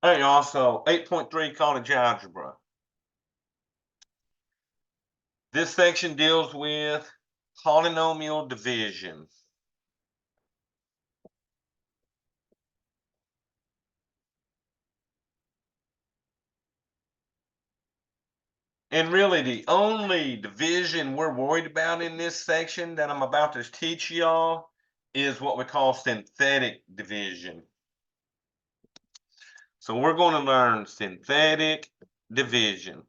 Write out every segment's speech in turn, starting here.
Hey, also 8.3 college algebra. This section deals with polynomial division. And really, the only division we're worried about in this section that I'm about to teach y'all is what we call synthetic division. So we're going to learn synthetic division.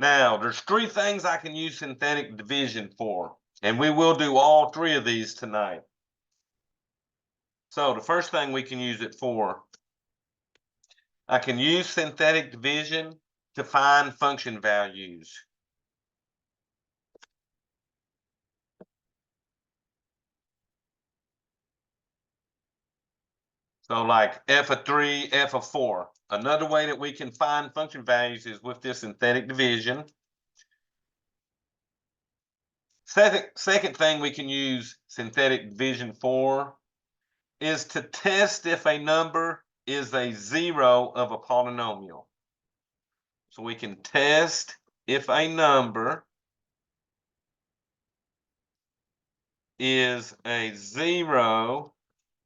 Now, there's three things I can use synthetic division for, and we will do all three of these tonight. So the first thing we can use it for, I can use synthetic division to find function values. So like f of 3, f of 4. Another way that we can find function values is with this synthetic division. Second thing we can use synthetic division for is to test if a number is a zero of a polynomial. So we can test if a number is a zero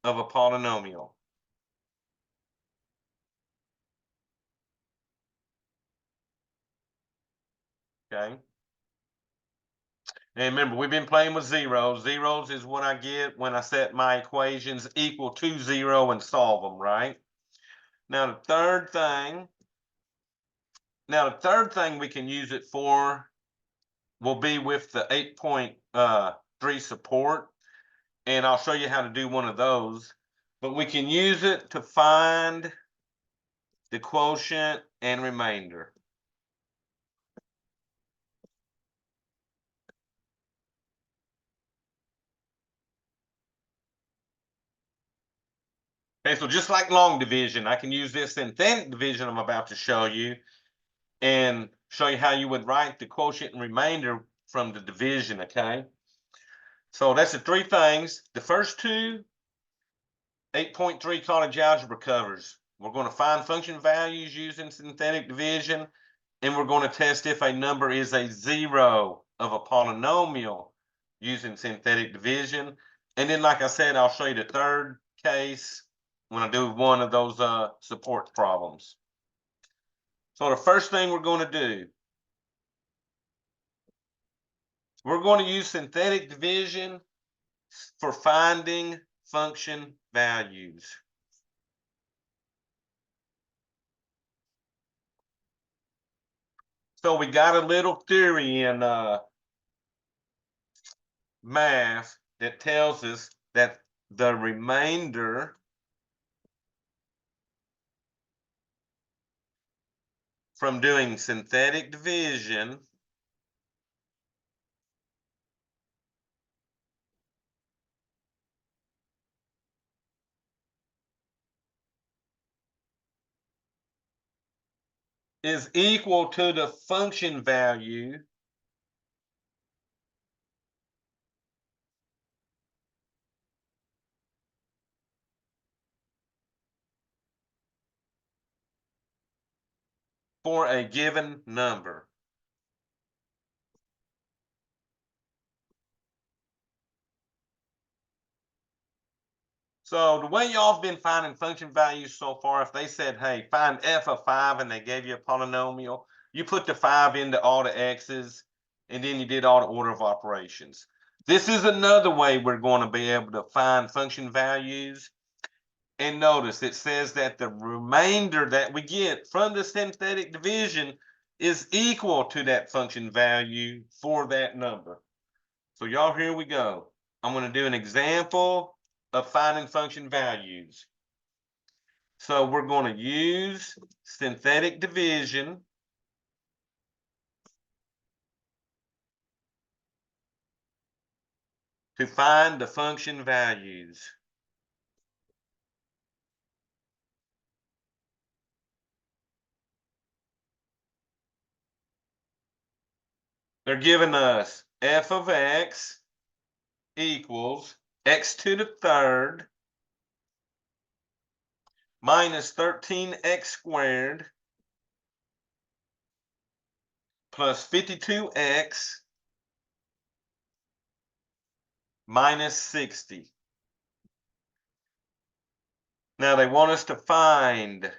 of a polynomial. Okay. And remember, we've been playing with zeros. Zeros is what I get when I set my equations equal to 0 and solve them, right? Now, the third thing we can use it for will be with the 8.3 support. And I'll show you how to do one of those. But we can use it to find the quotient and remainder. Okay, so just like long division, I can use this synthetic division I'm about to show you and show you how you would write the quotient and remainder from the division, okay? So that's the three things. The first two, 8.3 college algebra covers. We're going to find function values using synthetic division, and we're going to test if a number is a zero of a polynomial using synthetic division. And then, like I said, I'll show you the third case when I do one of those support problems. So the first thing we're going to do, we're going to use synthetic division for finding function values. So we got a little theory in math that tells us that the remainder from doing synthetic division is equal to the function value for a given number. So the way y'all have been finding function values so far, if they said, hey, find f of 5 and they gave you a polynomial, you put the 5 into all the x's, and then you did all the order of operations. This is another way we're going to be able to find function values. And notice it says that the remainder that we get from the synthetic division is equal to that function value for that number. So y'all, here we go. I'm going to do an example of finding function values. So we're going to use synthetic division to find the function values. They're giving us f of x equals x to the third minus 13x squared plus 52x minus 60. Now they want us to find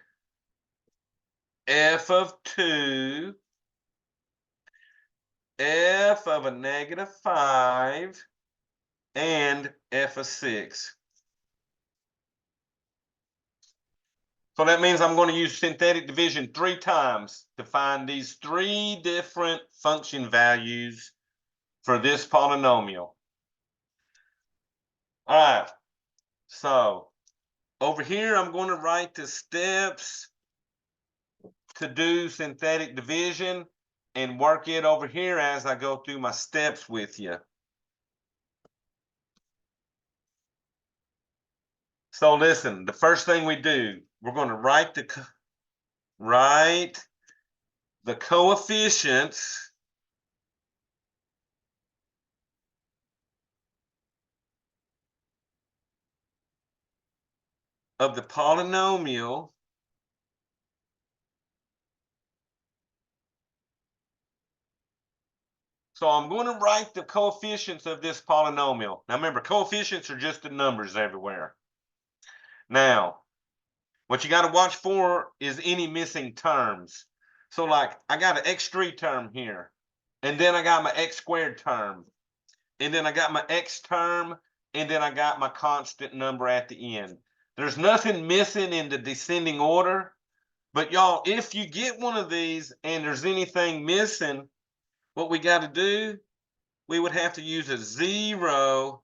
f of 2, f of a negative 5, and f of 6. So that means I'm going to use synthetic division 3 times to find these 3 different function values for this polynomial. All right, so over here, I'm going to write the steps to do synthetic division and work it over here as I go through my steps with you. So listen, the first thing we do, we're going to write the coefficients of the polynomial So I'm going to write the coefficients of this polynomial. Now remember, coefficients are just the numbers everywhere. Now, what you got to watch for is any missing terms. So like, I got an x3 term here, and then I got my x squared term, and then I got my x term, and then I got my constant number at the end. There's nothing missing in the descending order, but y'all, if you get one of these and there's anything missing, what we got to do, we would have to use a 0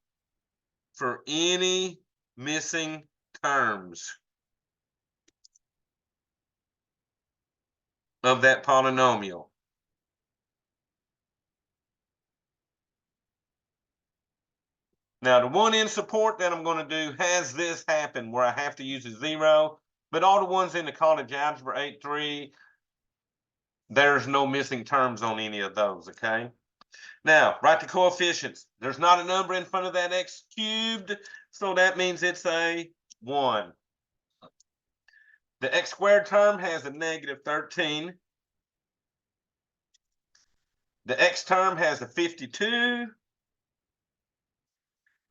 for any missing terms of that polynomial. Now, the one in support that I'm going to do has this happen where I have to use a 0, but all the ones in the college algebra 8.3, there's no missing terms on any of those, okay? Now, write the coefficients. There's not a number in front of that x cubed, so that means it's a 1. The x squared term has a negative 13. The x term has a 52.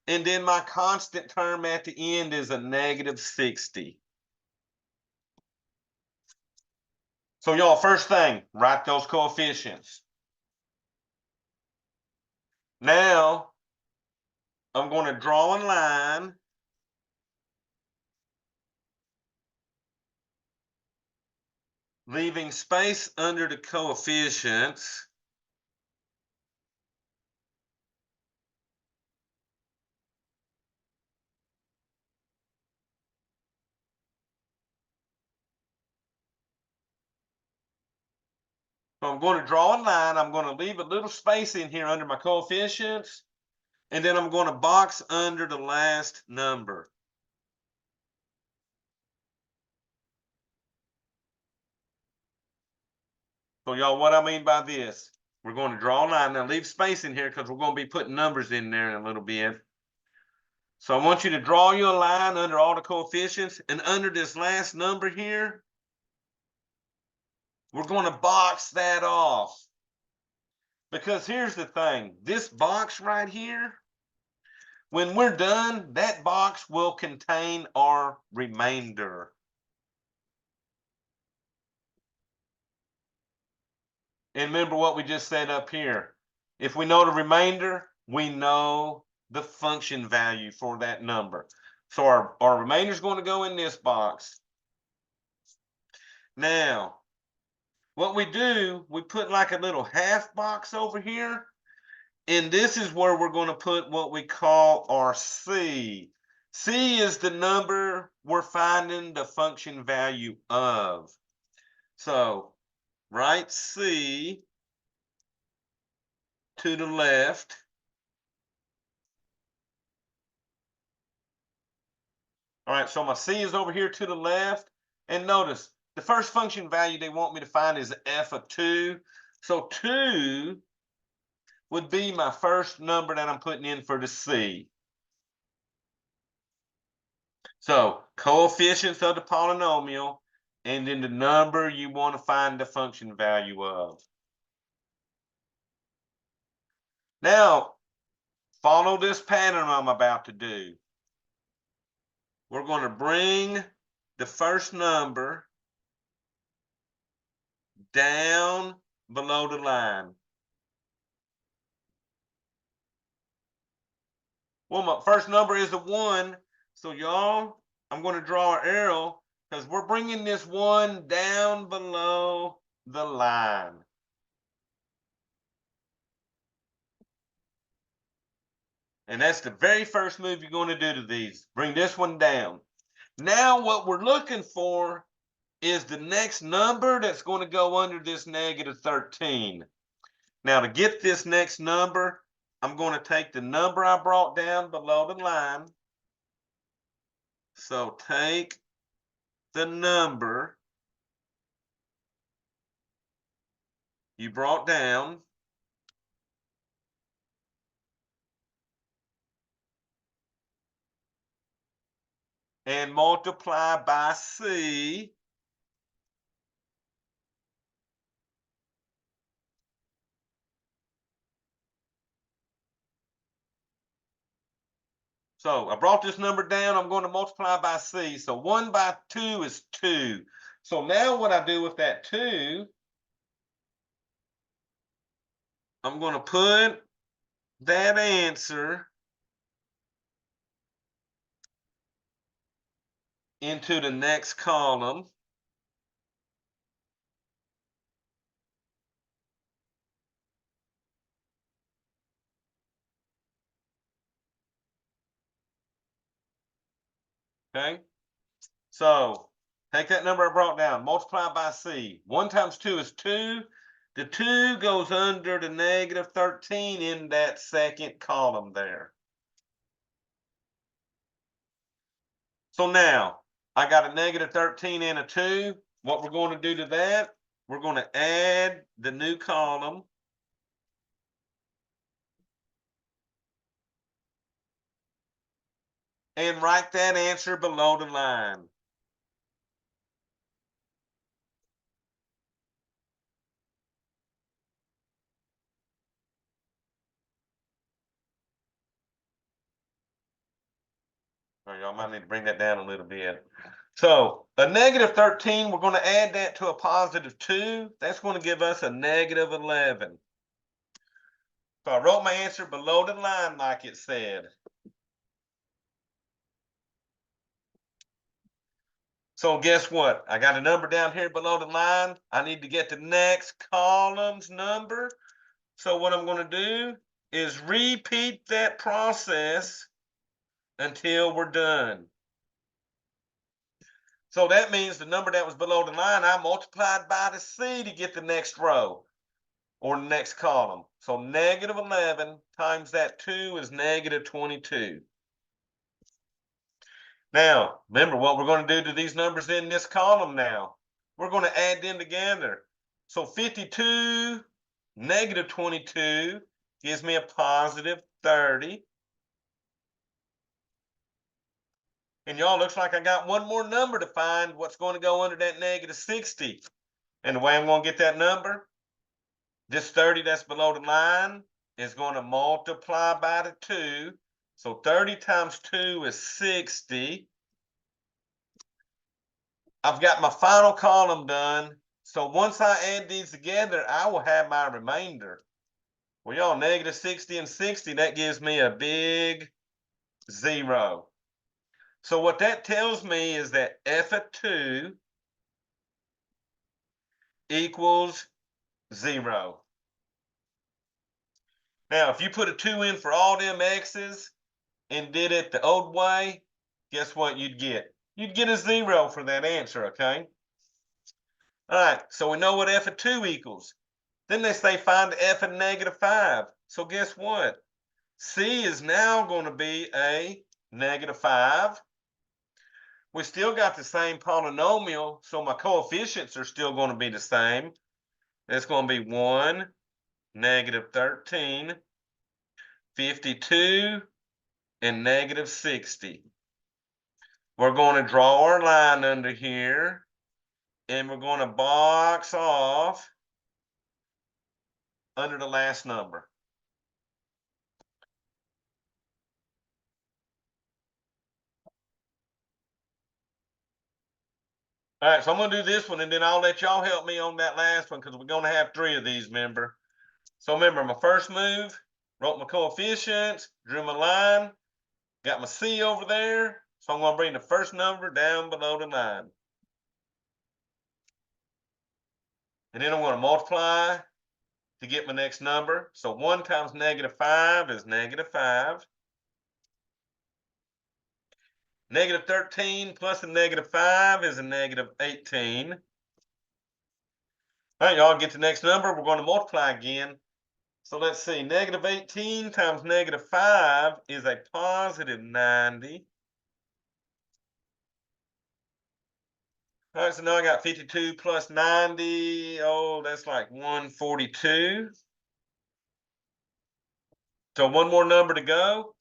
And then my constant term at the end is a negative 60. So y'all, first thing, write those coefficients. Now, I'm going to draw a line leaving space under the coefficients. So I'm going to draw a line. I'm going to leave a little space in here under my coefficients. And then I'm going to box under the last number. So y'all, what I mean by this, we're going to draw a line. Now leave space in here because we're going to be putting numbers in there in a little bit. So I want you to draw you a line under all the coefficients, and under this last number here, we're going to box that off. Because here's the thing, this box right here, when we're done, that box will contain our remainder. And remember what we just said up here. If we know the remainder, we know the function value for that number. So our remainder is going to go in this box. Now, what we do, we put like a little half box over here. And this is where we're going to put what we call our C. C is the number we're finding the function value of. So write C to the left. All right, so my C is over here to the left. And notice, the first function value they want me to find is f of 2. So 2 would be my first number that I'm putting in for the C. So coefficients of the polynomial, and then the number you want to find the function value of. Now, follow this pattern I'm about to do. We're going to bring the first number down below the line. Well, my first number is a 1. So y'all, I'm going to draw an arrow because we're bringing this 1 down below the line. And that's the very first move you're going to do to these. Bring this one down. Now what we're looking for is the next number that's going to go under this negative 13. Now to get this next number, I'm going to take the number I brought down below the line. So take the number you brought down and multiply by C. So I brought this number down. I'm going to multiply by C. So 1 by 2 is 2. So now what I do with that 2, I'm going to put that answer into the next column. Okay? So take that number I brought down, multiply by C. 1 times 2 is 2. The 2 goes under the negative 13 in that second column there. So now I got a negative 13 and a 2. What we're going to do to that, we're going to add the new column. And write that answer below the line. All right, y'all might need to bring that down a little bit. So a negative 13, we're going to add that to a positive 2. That's going to give us a negative 11. So I wrote my answer below the line like it said. So guess what? I got a number down here below the line. I need to get the next column's number. So what I'm going to do is repeat that process until we're done. So that means the number that was below the line, I multiplied by the C to get the next row or next column. So negative 11 times that 2 is negative 22. Now, remember what we're going to do to these numbers in this column now. We're going to add them together. So 52 negative 22 gives me a positive 30. And y'all, looks like I got one more number to find what's going to go under that negative 60. And the way I'm going to get that number, this 30 that's below the line is going to multiply by the 2. So 30 times 2 is 60. I've got my final column done. So once I add these together, I will have my remainder. Well, y'all, negative 60 and 60, that gives me a big 0. So what that tells me is that f of 2 equals 0. Now, if you put a 2 in for all them x's and did it the old way, guess what you'd get? You'd get a 0 for that answer, okay? All right, so we know what f of 2 equals. Then they say find f of negative 5. So guess what? C is now going to be a negative 5. We still got the same polynomial, so my coefficients are still going to be the same. It's going to be 1, negative 13, 52, and negative 60. we're going to draw our line under here, and we're going to box off under the last number. All right, so I'm going to do this one, and then I'll let y'all help me on that last one because we're going to have 3 of these, remember? So remember, my first move, wrote my coefficients, drew my line, got my C over there. So I'm going to bring the first number down below the line. And then I'm going to multiply to get my next number. So 1 times -5 is -5. -13 plus a -5 is a -18. All right, y'all get the next number. We're going to multiply again. So let's see, -18 times -5 is a +90. All right, so now I got 52 plus 90. Oh, that's like 142. So one more number to go.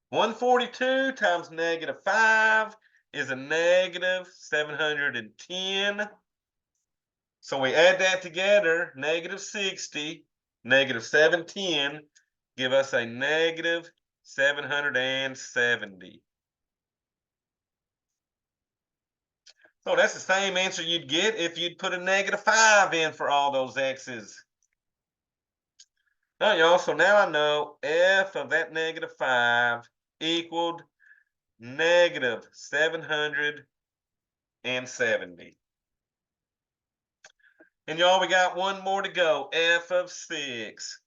142 times -5 is a -710. So we add that together, -60, -710, give us a -770. So that's the same answer you'd get if you'd put a -5 in for all those x's. All right, y'all, so now I know f of that -5 equaled -770. And y'all, we got one more to go, f of 6.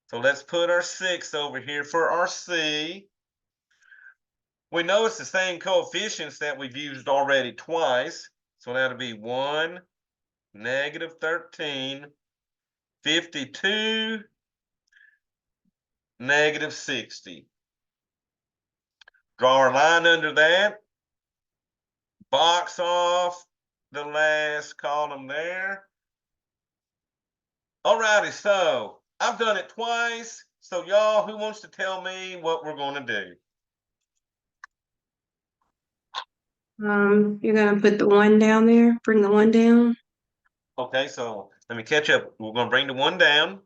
So let's put our 6 over here for our c. We know it's the same coefficients that we've used already twice. So that'll be 1, -13, 52, -60. Draw our line under that. Box off the last column there. Alrighty, so I've done it twice. So y'all, who wants to tell me what we're going to do? You're gonna put the 1 down there, bring the 1 down. Okay, so let me catch up. We're going to bring the 1 down.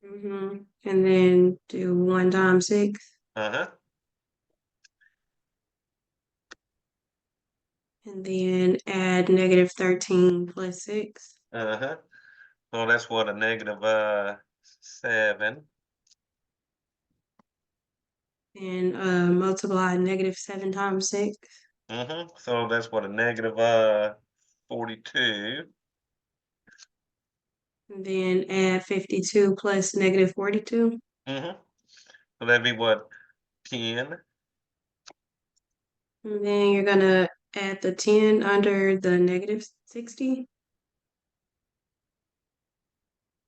And then do 1 times 6. Uh-huh. And then add -13 plus 6. Uh-huh. So that's what, a -7. And multiply -7 times 6. So that's what, a -42. And then add 52 plus -42. So that'd be what, 10. And then you're gonna add the 10 under the -60.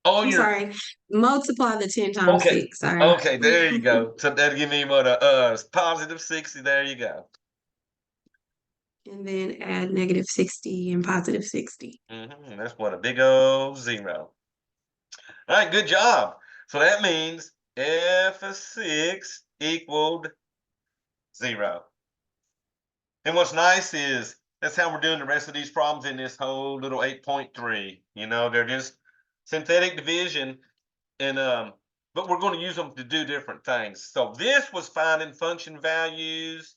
Oh, I'm sorry, multiply the 10 times okay. 6. Sorry. Okay, there you go. So that'd give me what, a +60. There you go. And then add -60 and +60. That's what, a big old 0. All right, good job. So that means f of 6 equaled 0. And what's nice is that's how we're doing the rest of these problems in this whole little 8.3. You know, they're just synthetic division, and but we're going to use them to do different things. So this was finding function values,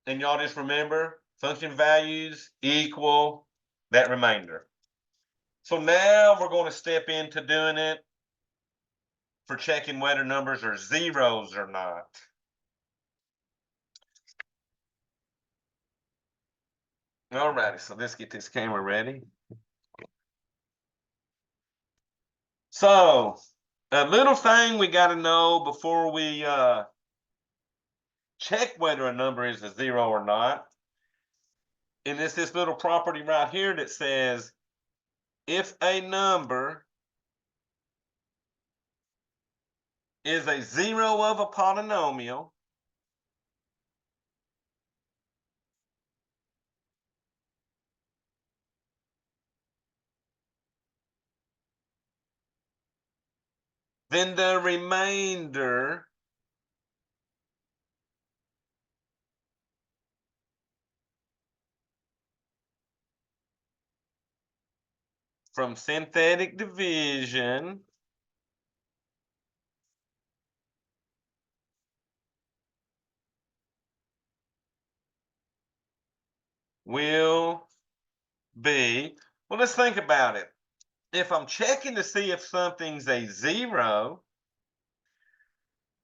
and y'all just remember function values equal that remainder. So now we're going to step into doing it for checking whether numbers are zeros or not. All righty, so let's get this camera ready. So a little thing we got to know before we check whether a number is a 0 or not. And it's this little property right here that says if a number is a 0 of a polynomial, then the remainder from synthetic division will be, well, let's think about it. If I'm checking to see if something's a 0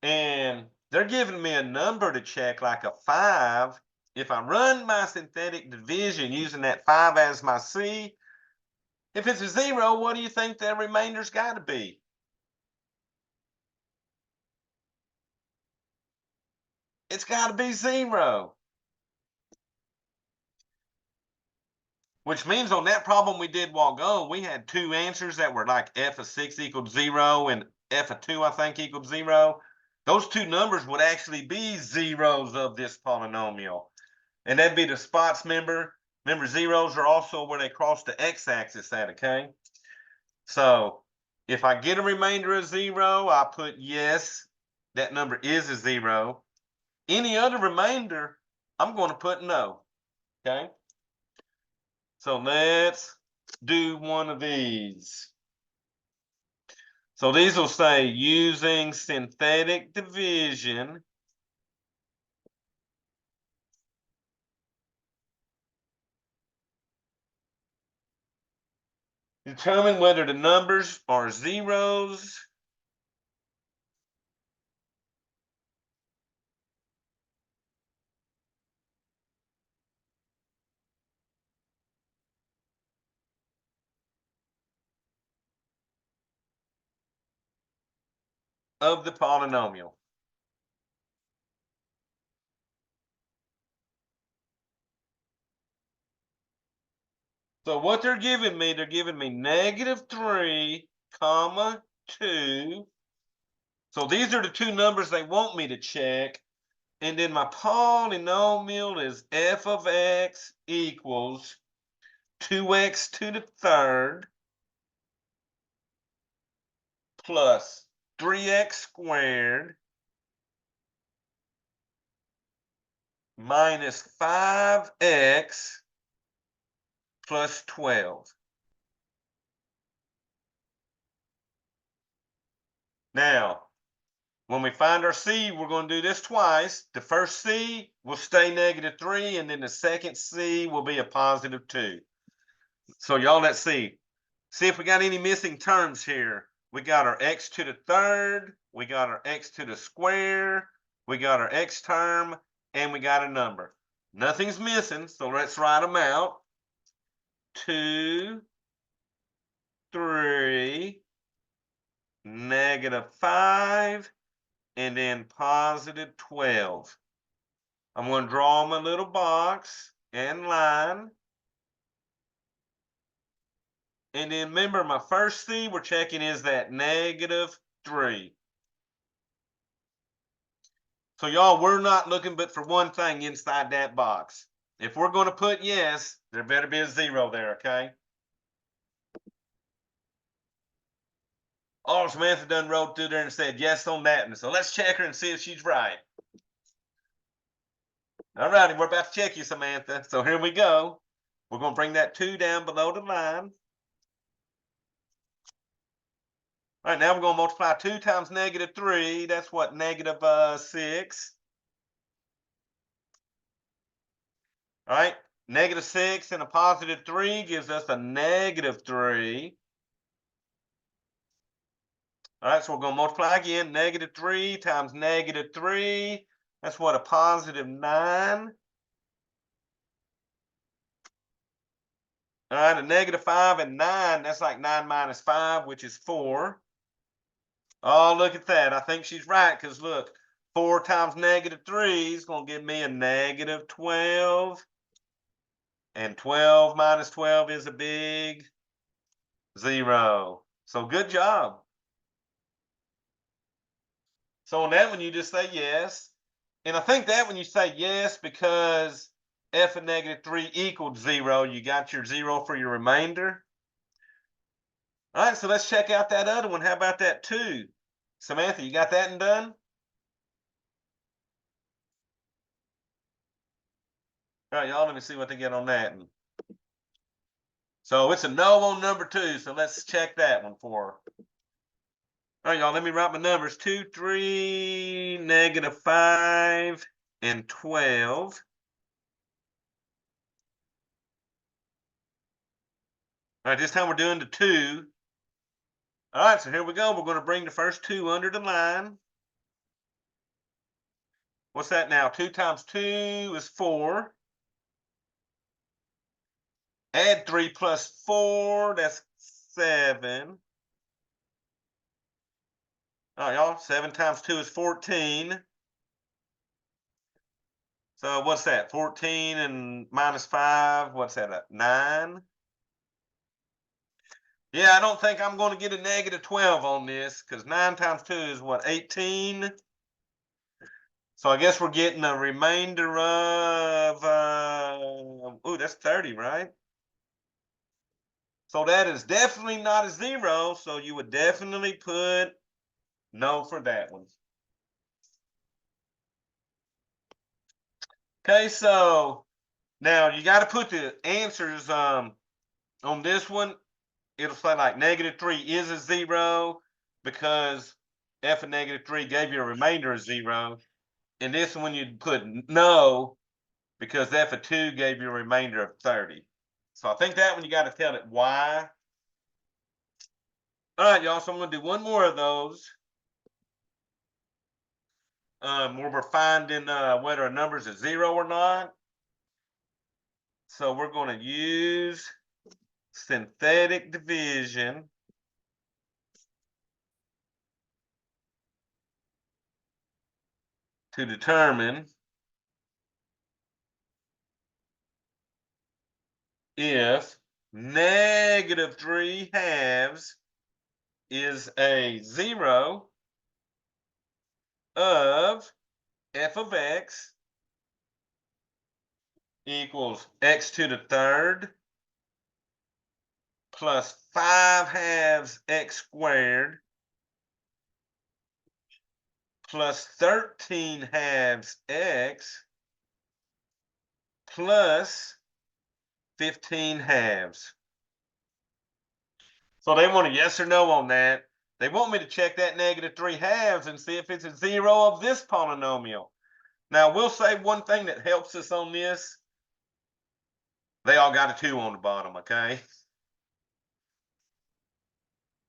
and they're giving me a number to check like a 5, if I run my synthetic division using that 5 as my C, if it's a 0, what do you think the remainder's got to be? It's got to be 0. Which means on that problem we did while ago, we had two answers that were like f of 6 equaled 0 and f of 2, I think, equaled 0. Those two numbers would actually be zeros of this polynomial. And that'd be the spots, remember? Remember, zeros are also where they cross the x-axis at, okay? So if I get a remainder of 0, I put yes, that number is a 0. Any other remainder, I'm going to put no, okay? So let's do one of these. So these will say using synthetic division, determine whether the numbers are zeros of the polynomial. So what they're giving me -3, 2. So these are the two numbers they want me to check. And then my polynomial is f of x equals 2x to the third plus 3x squared minus 5x plus 12. Now, when we find our C, we're going to do this twice. The first C will stay -3, and then the second C will be a +2. So y'all, let's see. See if we got any missing terms here. We got our x to the third, we got our x to the square, we got our x term, and we got a number. Nothing's missing, so let's write them out. 2, 3, -5, and then +12. I'm going to draw my little box and line. And then remember, my first C we're checking is that -3. So y'all, we're not looking but for one thing inside that box. If we're going to put yes, there better be a 0 there, okay? Oh, Samantha done wrote through there and said yes on that one. So let's check her and see if she's right. All righty, we're about to check you, Samantha. So here we go. We're going to bring that 2 down below the line. All right, now we're going to multiply 2 times -3. That's what, -6. All right, -6 and a +3 gives us a -3. All right, so we're going to multiply again. -3 times -3. That's what, a +9. All right, a -5 and 9. That's like 9 minus 5, which is 4. Oh, look at that. I think she's right, because look, 4 times -3 is going to give me a -12. And 12 minus 12 is a big 0. So good job. So on that one, you just say yes. And I think that when you say yes, because f of -3 equals 0, you got your 0 for your remainder. All right, so let's check out that other one. How about that 2? Samantha, you got that one done? All right, y'all, let me see what they get on that one. So it's a no on number 2. So let's check that one for. All right, y'all, let me write my numbers. 2, 3, -5, and 12. All right, this time we're doing the 2. All right, so here we go. We're going to bring the first 2 under the line. What's that now? 2 times 2 is 4. Add 3 plus 4, that's 7. All right, y'all, 7 times 2 is 14. So what's that? 14 and minus 5, what's that? 9? Yeah, I don't think I'm going to get a -12 on this because 9 times 2 is what, 18? So I guess we're getting a remainder of, ooh, that's 30, right? So that is definitely not a 0. So you would definitely put no for that one. Okay, so now you got to put the answers on this one. It'll say like -3 is a 0 because f of -3 gave you a remainder of 0. And this one you'd put no because f of 2 gave you a remainder of 30. So I think that one you got to tell it why. All right, y'all. So I'm going to do one more of those where we're finding whether a number is a 0 or not. So we're going to use synthetic division to determine if -3/2 is a 0 of f of x equals x to the 3rd plus 5/2 x squared plus 13/2 x plus 15/2. So they want a yes or no on that. They want me to check that -3/2 and see if it's a 0 of this polynomial. Now, we'll say one thing that helps us on this. They all got a 2 on the bottom, okay?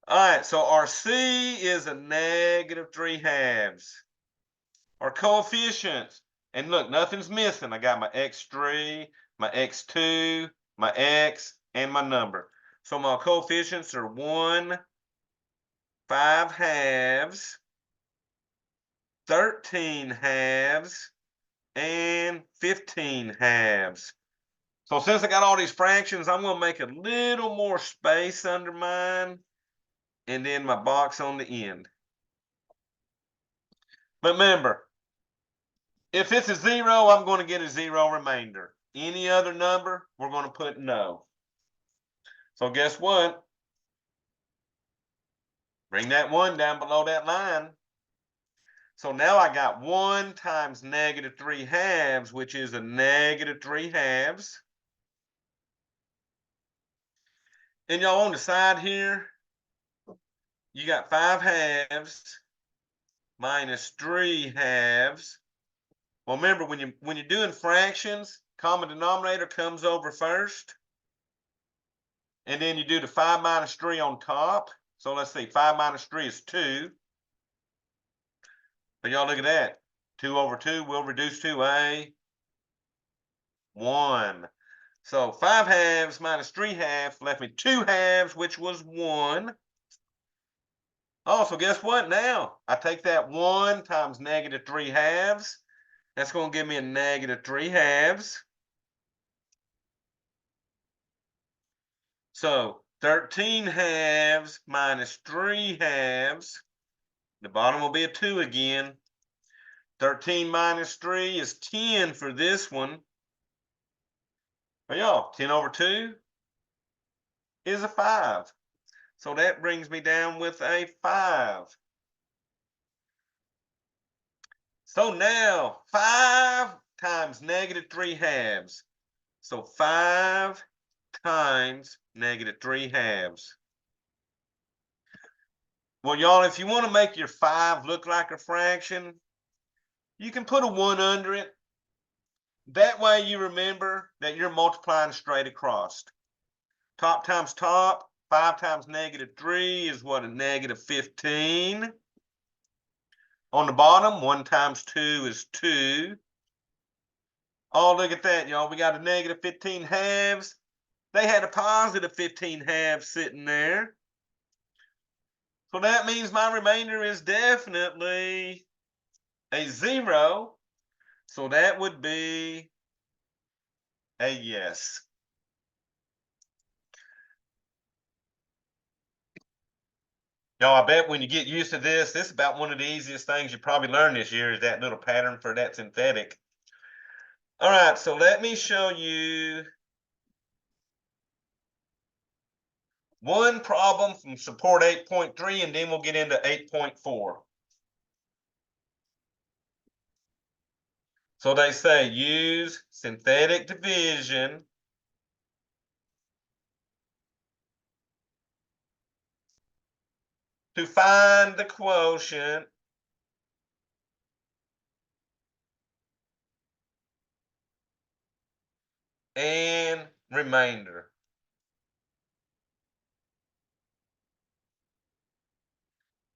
All right, so our C is a -3/2. Our coefficients, and look, nothing's missing. I got my x3, my x2, my x, and my number. So my coefficients are 1, 5/2, 13/2, and 15/2. So since I got all these fractions, I'm going to make a little more space under mine and then my box on the end. But remember, if it's a 0, I'm going to get a 0 remainder. Any other number, we're going to put no. So guess what? Bring that 1 down below that line. So now I got 1 times -3/2, which is a -3/2. And y'all on the side here, you got 5/2 minus 3/2. Well, remember when you're doing fractions, common denominator comes over first. And then you do the 5 minus 3 on top. So let's see, 5 minus 3 is 2. But y'all look at that. 2 over 2 will reduce to a 1. So 5/2 minus 3/2 left me 2/2, which was 1. Oh, so guess what now? I take that 1 times -3/2. That's going to give me a -3/2. So 13/2 minus 3/2. The bottom will be a 2 again. 13 minus 3 is 10 for this one. But y'all, 10 over 2 is a 5. So that brings me down with a 5. So now 5 times -3/2. So 5 times -3/2. Well, y'all, if you want to make your 5 look like a fraction, you can put a 1 under it. That way you remember that you're multiplying straight across. Top times top, 5 times -3 is what, a -15. On the bottom, 1 times 2 is 2. Oh, look at that, y'all. We got a -15/2. They had a +15/2 sitting there. So that means my remainder is definitely a 0. So that would be a yes. Y'all, I bet when you get used to this is about one of the easiest things you probably learned this year, is that little pattern for that synthetic. All right, so let me show you one problem from support 8.3, and then we'll get into 8.4. So they say use synthetic division to find the quotient and remainder.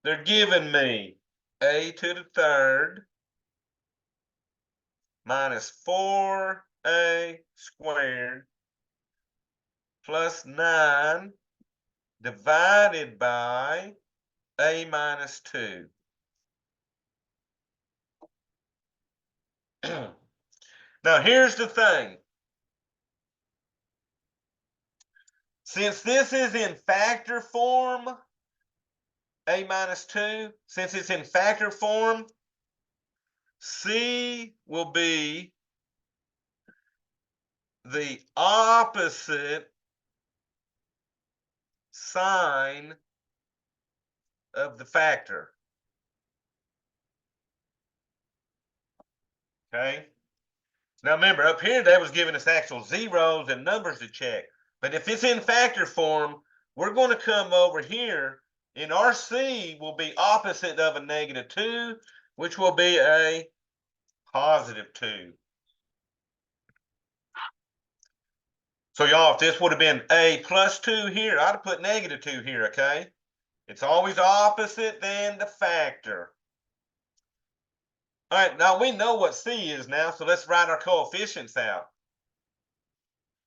They're giving me a to the third minus 4a squared plus 9 divided by a minus 2. Now, here's the thing. Since this is in factor form, a minus 2, since it's in factor form, C will be the opposite sign of the factor. Okay? Now remember, up here that was giving us actual zeros and numbers to check. But if it's in factor form, we're going to come over here, and our C will be opposite of a -2, which will be a +2. So y'all, if this would have been a +2 here, I'd have put -2 here, okay? It's always opposite than the factor. All right, now we know what C is now, so let's write our coefficients out.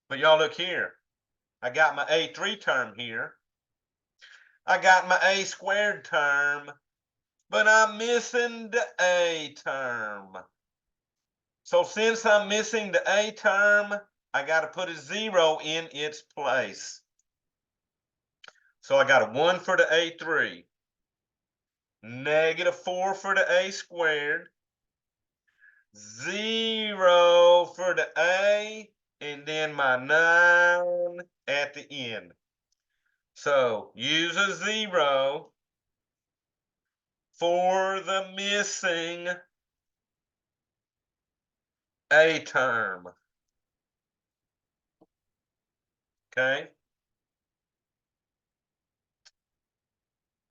But y'all look here. I got my A3 term here. I got my A squared term, but I'm missing the A term. So since I'm missing the A term, I got to put a 0 in its place. So I got a 1 for the A3, -4 for the A squared, 0 for the A, and then my 9 at the end. So use a 0 for the missing A term. Okay.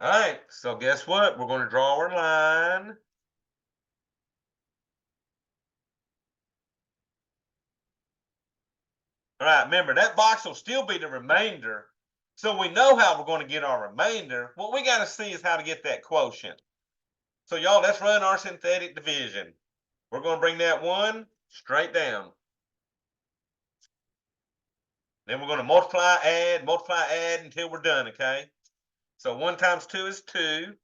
All right. So guess what? We're going to draw our line. All right. Remember, that box will still be the remainder. So we know how we're going to get our remainder. What we got to see is how to get that quotient. So y'all, let's run our synthetic division. We're going to bring that 1 straight down. Then we're going to multiply, add until we're done, okay? So 1 times 2 is 2.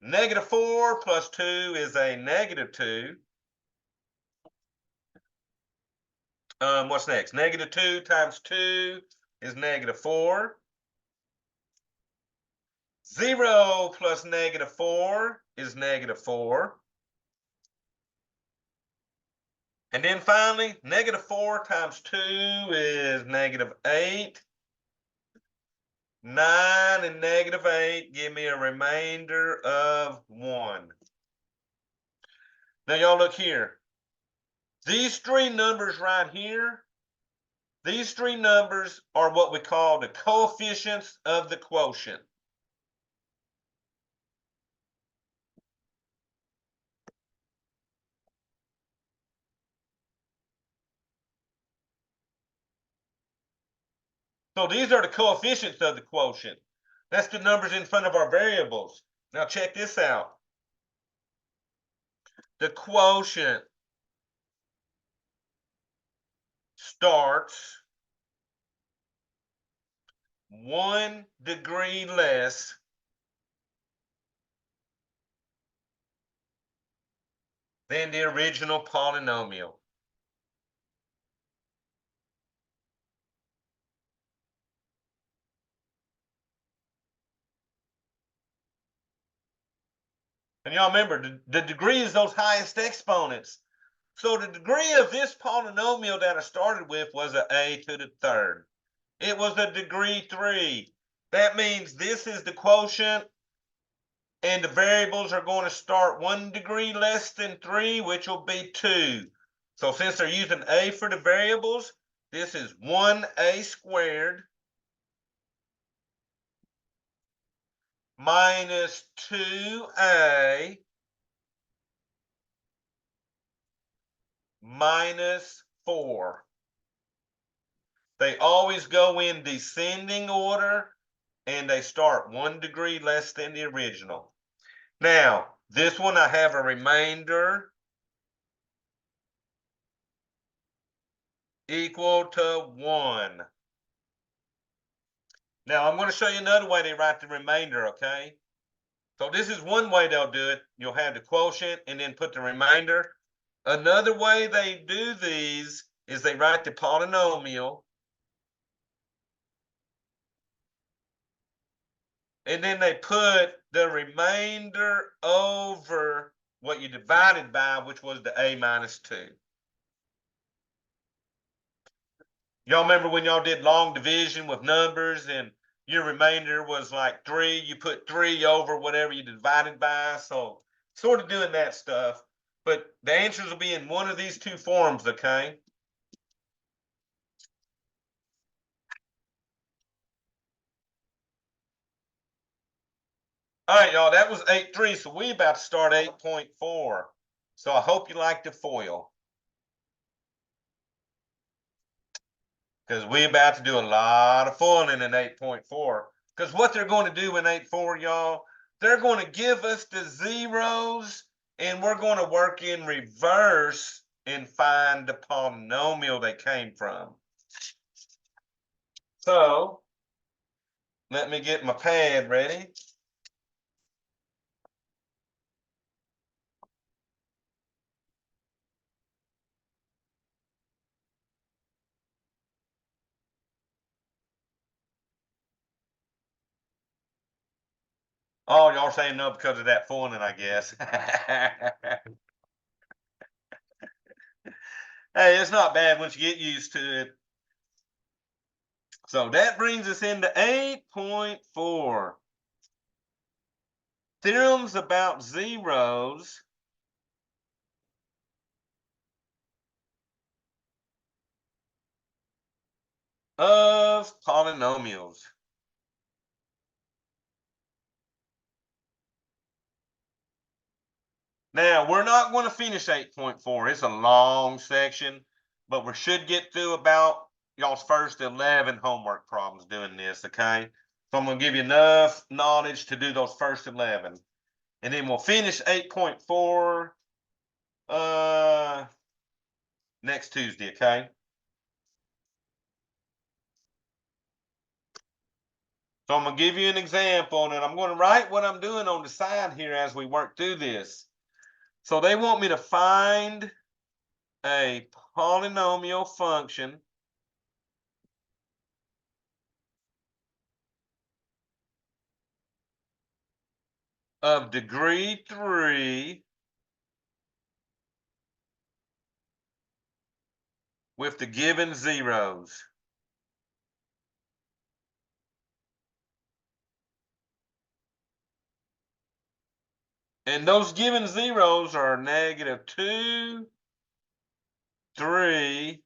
-4 plus 2 is a -2. What's next? -2 times 2 is -4. 0 plus -4 is -4. And then finally, -4 times 2 is -8. 9 and -8 give me a remainder of 1. Now, y'all look here. These 3 numbers right here, These three numbers are what we call the coefficients of the quotient. So these are the coefficients of the quotient. That's the numbers in front of our variables. Now check this out. The quotient starts 1 degree less than the original polynomial. And y'all remember, the degree is those highest exponents. So the degree of this polynomial that I started with was a to the third. It was a degree 3. That means this is the quotient, and the variables are going to start 1 degree less than 3, which will be 2. So since they're using a for the variables, this is 1a squared minus 2a minus 4. They always go in descending order, and they start 1 degree less than the original. Now, this one I have a remainder equal to 1. Now, I'm going to show you another way they write the remainder, okay? So this is one way they'll do it. You'll have the quotient and then put the remainder. Another way they do these is they write the polynomial, and then they put the remainder over what you divided by, which was the a minus 2. Y'all remember when y'all did long division with numbers and your remainder was like 3, you put 3 over whatever you divided by. So sort of doing that stuff, but the answers will be in one of these two forms, okay? All right, y'all, that was 8.3, so we about to start 8.4. So I hope you like the FOIL, because we're about to do a lot of foiling in 8.4. Because what they're going to do in 8.4, y'all, they're going to give us the zeros, and we're going to work in reverse and find the polynomial they came from. So let me get my pad ready. Oh, y'all saying no because of that foiling, I guess. Hey, it's not bad once you get used to it. So that brings us into 8.4. Theorems about zeros of polynomials. Now, we're not going to finish 8.4. It's a long section, but we should get through about y'all's first 11 homework problems doing this, okay? So I'm going to give you enough knowledge to do those first 11. And then we'll finish 8.4 next Tuesday, okay? So I'm going to give you an example, and I'm going to write what I'm doing on the side here as we work through this. So they want me to find a polynomial function of degree 3 with the given zeros. And those given zeros are -2, 3,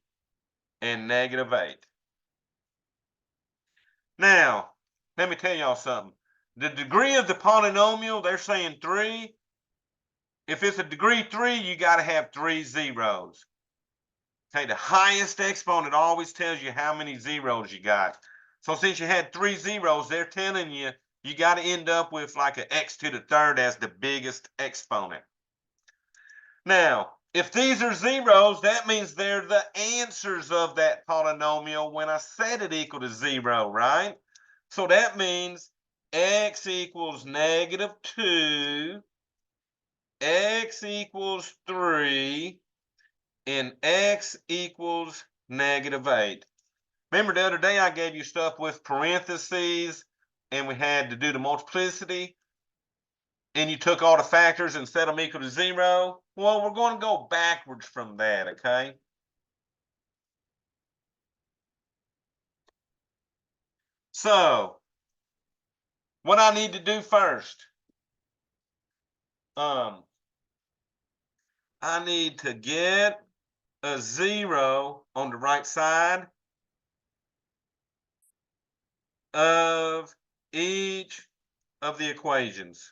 and -8. Now, let me tell y'all something. The degree of the polynomial, they're saying 3. If it's a degree 3, you got to have 3 zeros. Okay, the highest exponent always tells you how many zeros you got. So since you had 3 zeros, they're telling you you got to end up with like an x to the third as the biggest exponent. Now, if these are zeros, that means they're the answers of that polynomial when I set it equal to 0, right? So that means x equals -2, x equals 3, and x equals -8. Remember the other day I gave you stuff with parentheses and we had to do the multiplicity and you took all the factors and set them equal to 0? Well, we're going to go backwards from that, okay? So, what I need to do first, I need to get a 0 on the right side of each of the equations.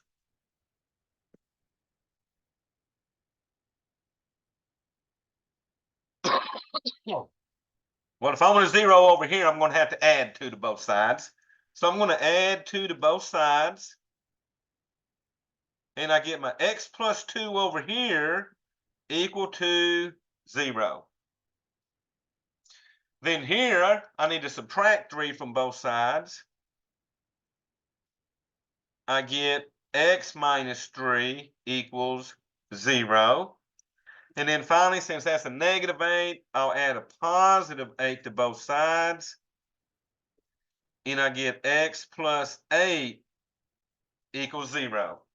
Well, if I want a 0 over here, I'm going to have to add 2 to both sides. So I'm going to add 2 to both sides. And I get my x plus 2 over here equal to 0. Then here, I need to subtract 3 from both sides. I get x minus 3 equals 0. And then finally, since that's a -8, I'll add a +8 to both sides. And I get x plus 8 equals 0.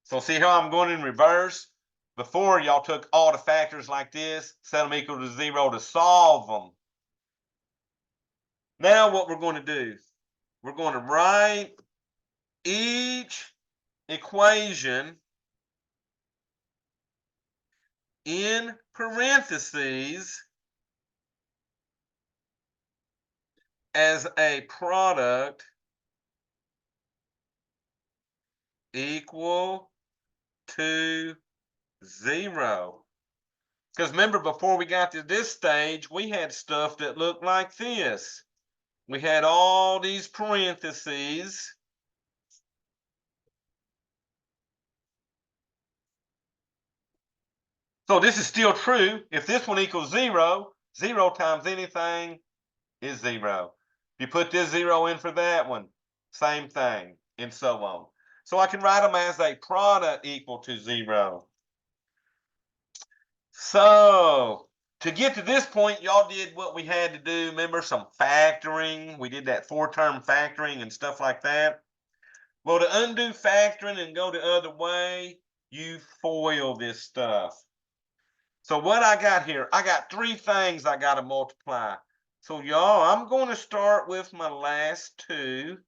So see how I'm going in reverse? Before, y'all took all the factors like this, set them equal to 0 to solve them. Now what we're going to do, we're going to write each equation in parentheses as a product equal to 0. Because remember, before we got to this stage, we had stuff that looked like this. We had all these parentheses. So this is still true. If this one equals 0, 0 times anything is 0. If you put this 0 in for that one, same thing, and so on. So I can write them as a product equal to 0. So to get to this point, y'all did what we had to do. Remember some factoring? We did that 4-term factoring and stuff like that. Well, to undo factoring and go the other way, you FOIL this stuff. So what I got here, I got 3 things I got to multiply. So y'all, I'm going to start with my last 2.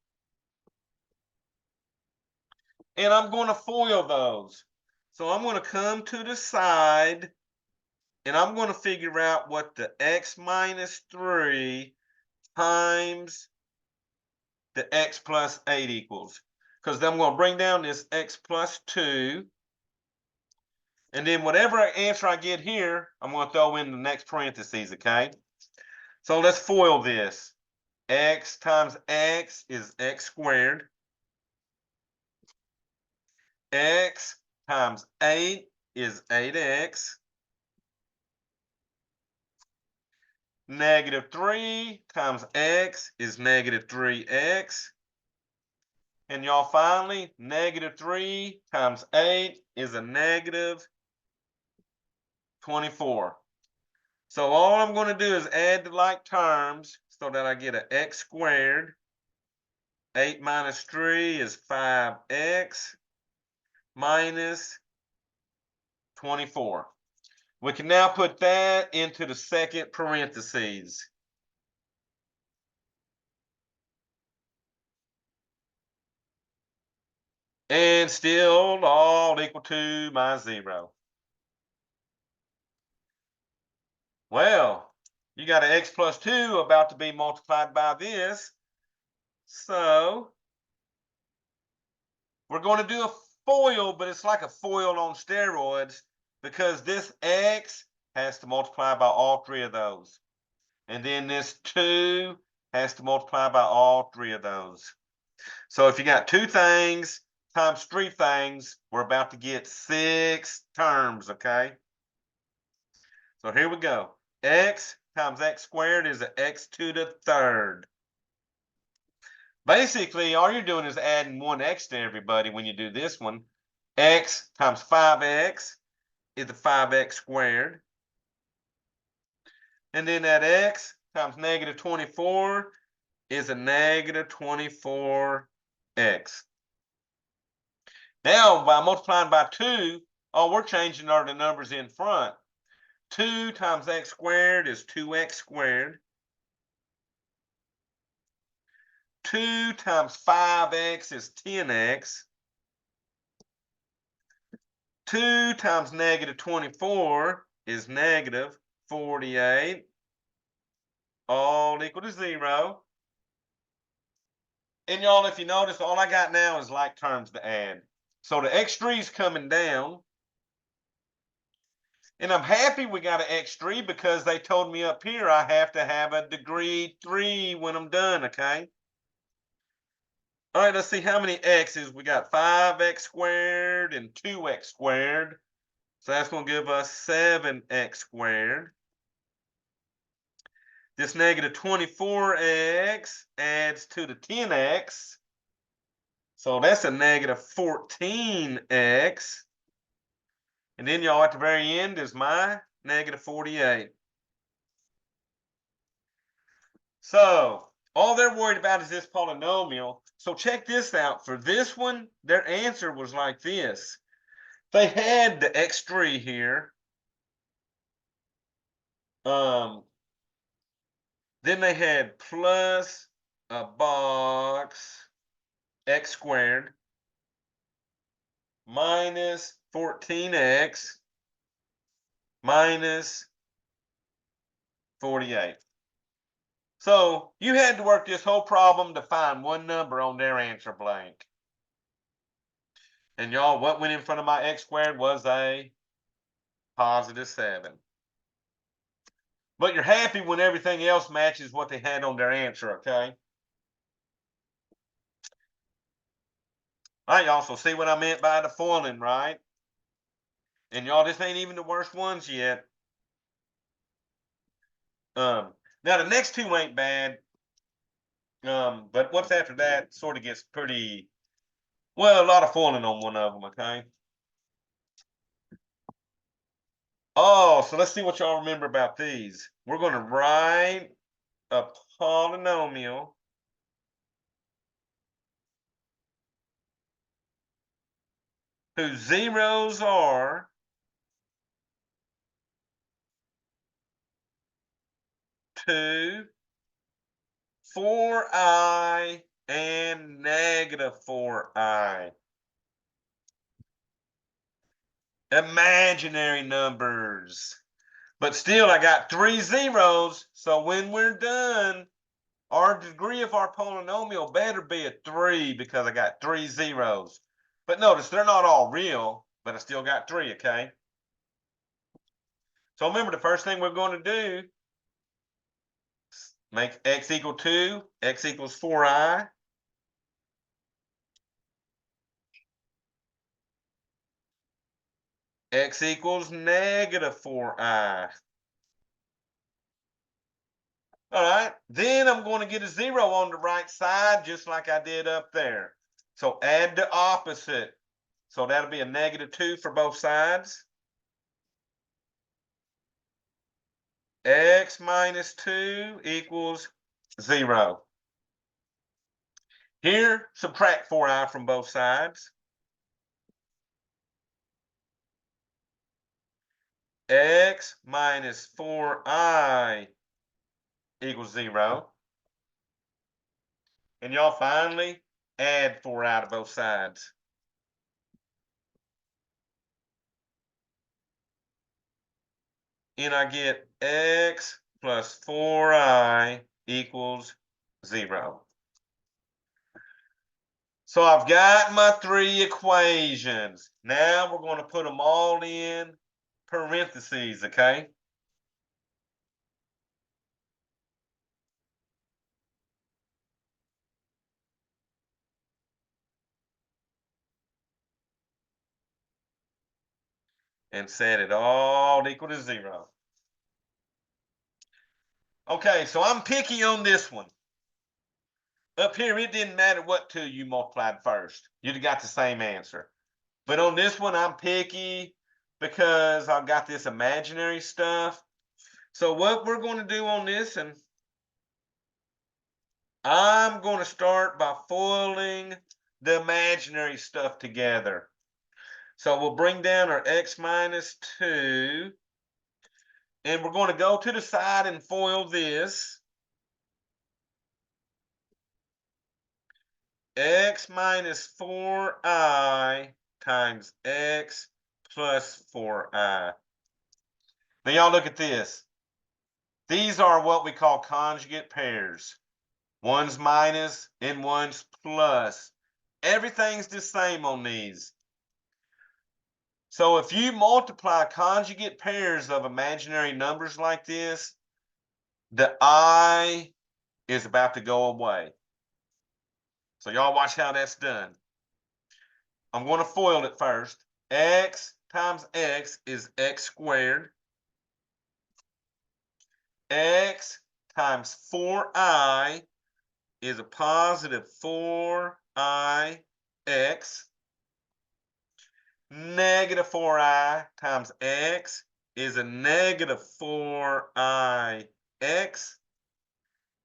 And I'm going to FOIL those. So I'm going to come to the side and I'm going to figure out what the x minus 3 times the x plus 8 equals. Because then I'm going to bring down this x plus 2. And then whatever answer I get here, I'm going to throw in the next parentheses, okay? So let's FOIL this. X times x is x squared. X times 8 is 8x. -3 times x is -3x. And y'all finally, -3 times 8 is a -24. So all I'm going to do is add the like terms so that I get an x squared. 8 minus 3 is 5x minus 24. We can now put that into the second parentheses. And still all equal to my 0. Well, you got an x plus 2 about to be multiplied by this. So we're going to do a FOIL, but it's like a FOIL on steroids because this x has to multiply by all three of those. And then this 2 has to multiply by all three of those. So if you got 2 things times 3 things, we're about to get 6 terms, okay? So here we go. X times x squared is an x to the third. Basically, all you're doing is adding 1x to everybody when you do this one. X times 5x is a 5x squared. And then that x times negative 24 is a negative 24x. Now, by multiplying by 2, all we're changing are the numbers in front. 2 times x squared is 2x squared. 2 times 5x is 10x. 2 times negative 24 is negative 48. All equal to 0. And y'all, if you notice, all I got now is like terms to add. So the x3 is coming down. And I'm happy we got an x3 because they told me up here I have to have a degree 3 when I'm done, okay? All right, let's see how many x's. We got 5x squared and 2x squared. So that's going to give us 7x squared. This negative 24x adds to the 10x. So that's a negative 14x. And then y'all at the very end is my negative 48. So all they're worried about is this polynomial. So check this out. For this one, their answer was like this. They had the x3 here. Then they had plus a box x squared minus 14x minus 48. So you had to work this whole problem to find one number on their answer blank. And y'all, what went in front of my x squared was a positive 7. But you're happy when everything else matches what they had on their answer, okay? All right, y'all, so see what I meant by the foiling, right? And y'all, this ain't even the worst ones yet. Now the next 2 ain't bad. But what's after that sort of gets pretty, well, a lot of foiling on one of them, okay? Oh, so let's see what y'all remember about these. We're going to write a polynomial whose zeros are 2, 4i, and negative 4i. Imaginary numbers. But still, I got 3 zeros. So when we're done, our degree of our polynomial better be a 3 because I got 3 zeros. But notice, they're not all real, but I still got 3, okay? So remember, the first thing we're going to do, make x equal 2, x equals 4i. X equals negative 4i. All right, then I'm going to get a 0 on the right side, just like I did up there. So add the opposite. So that'll be a negative 2 for both sides. X minus 2 equals 0. Here, subtract 4i from both sides. X minus 4i equals 0. And y'all finally add 4i to both sides. And I get x plus 4i equals 0. So I've got my three equations. Now we're going to put them all in parentheses, okay? And set it all equal to 0. Okay, so I'm picky on this one. Up here, it didn't matter what two you multiplied first. You'd have got the same answer. But on this one, I'm picky because I've got this imaginary stuff. So what we're going to do on this, and I'm going to start by foiling the imaginary stuff together. So we'll bring down our x minus 2. And we're going to go to the side and foil this. X minus 4i times x plus 4i. Now y'all look at this. These are what we call conjugate pairs. One's minus and one's plus. Everything's the same on these. So if you multiply conjugate pairs of imaginary numbers like this, the I is about to go away. So y'all watch how that's done. I'm going to FOIL it first. X times x is x squared. X times 4i is a positive 4i x. Negative 4i times x is a negative 4i x.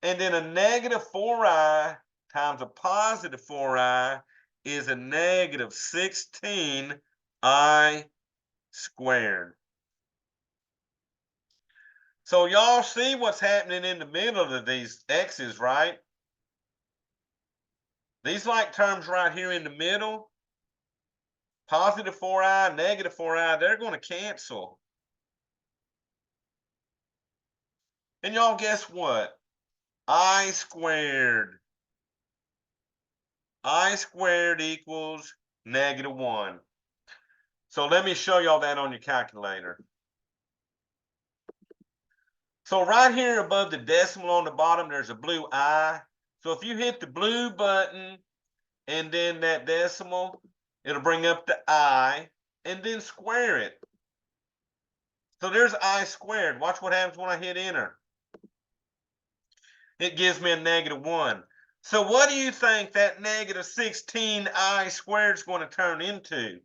And then a negative 4i times a positive 4i is a negative 16i squared. So y'all see what's happening in the middle of these x's, right? These like terms right here in the middle, positive 4i, negative 4i, they're going to cancel. And y'all guess what? I squared equals negative 1. So let me show y'all that on your calculator. So right here above the decimal on the bottom, there's a blue I. So if you hit the blue button and then that decimal, it'll bring up the I and then square it. So there's I squared. Watch what happens when I hit enter. It gives me a negative 1. So what do you think that negative 16i squared is going to turn into?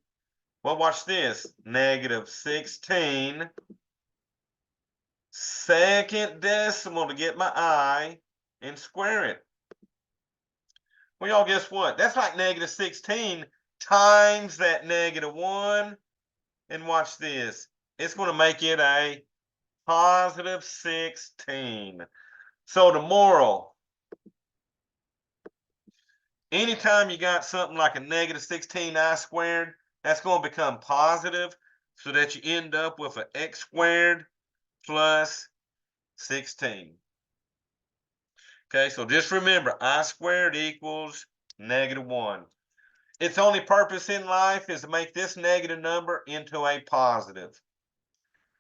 Well, watch this. Negative 16, second decimal to get my I, and square it. Well, y'all guess what? That's like negative 16 times that negative 1. And watch this. It's going to make it a positive 16. So the moral, anytime you got something like a negative 16i squared, that's going to become positive so that you end up with an x squared plus 16. Okay, so just remember, I squared equals negative 1. Its only purpose in life is to make this negative number into a positive.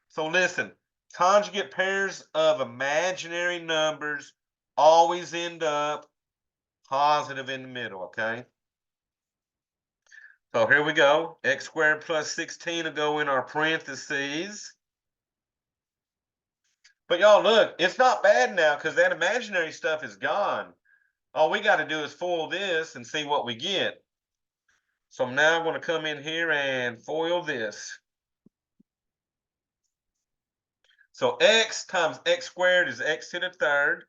So listen, conjugate pairs of imaginary numbers always end up positive in the middle, okay? So here we go. X squared plus 16 will go in our parentheses. But y'all look, it's not bad now because that imaginary stuff is gone. All we got to do is FOIL this and see what we get. So I'm now going to come in here and FOIL this. So x times x squared is x to the third.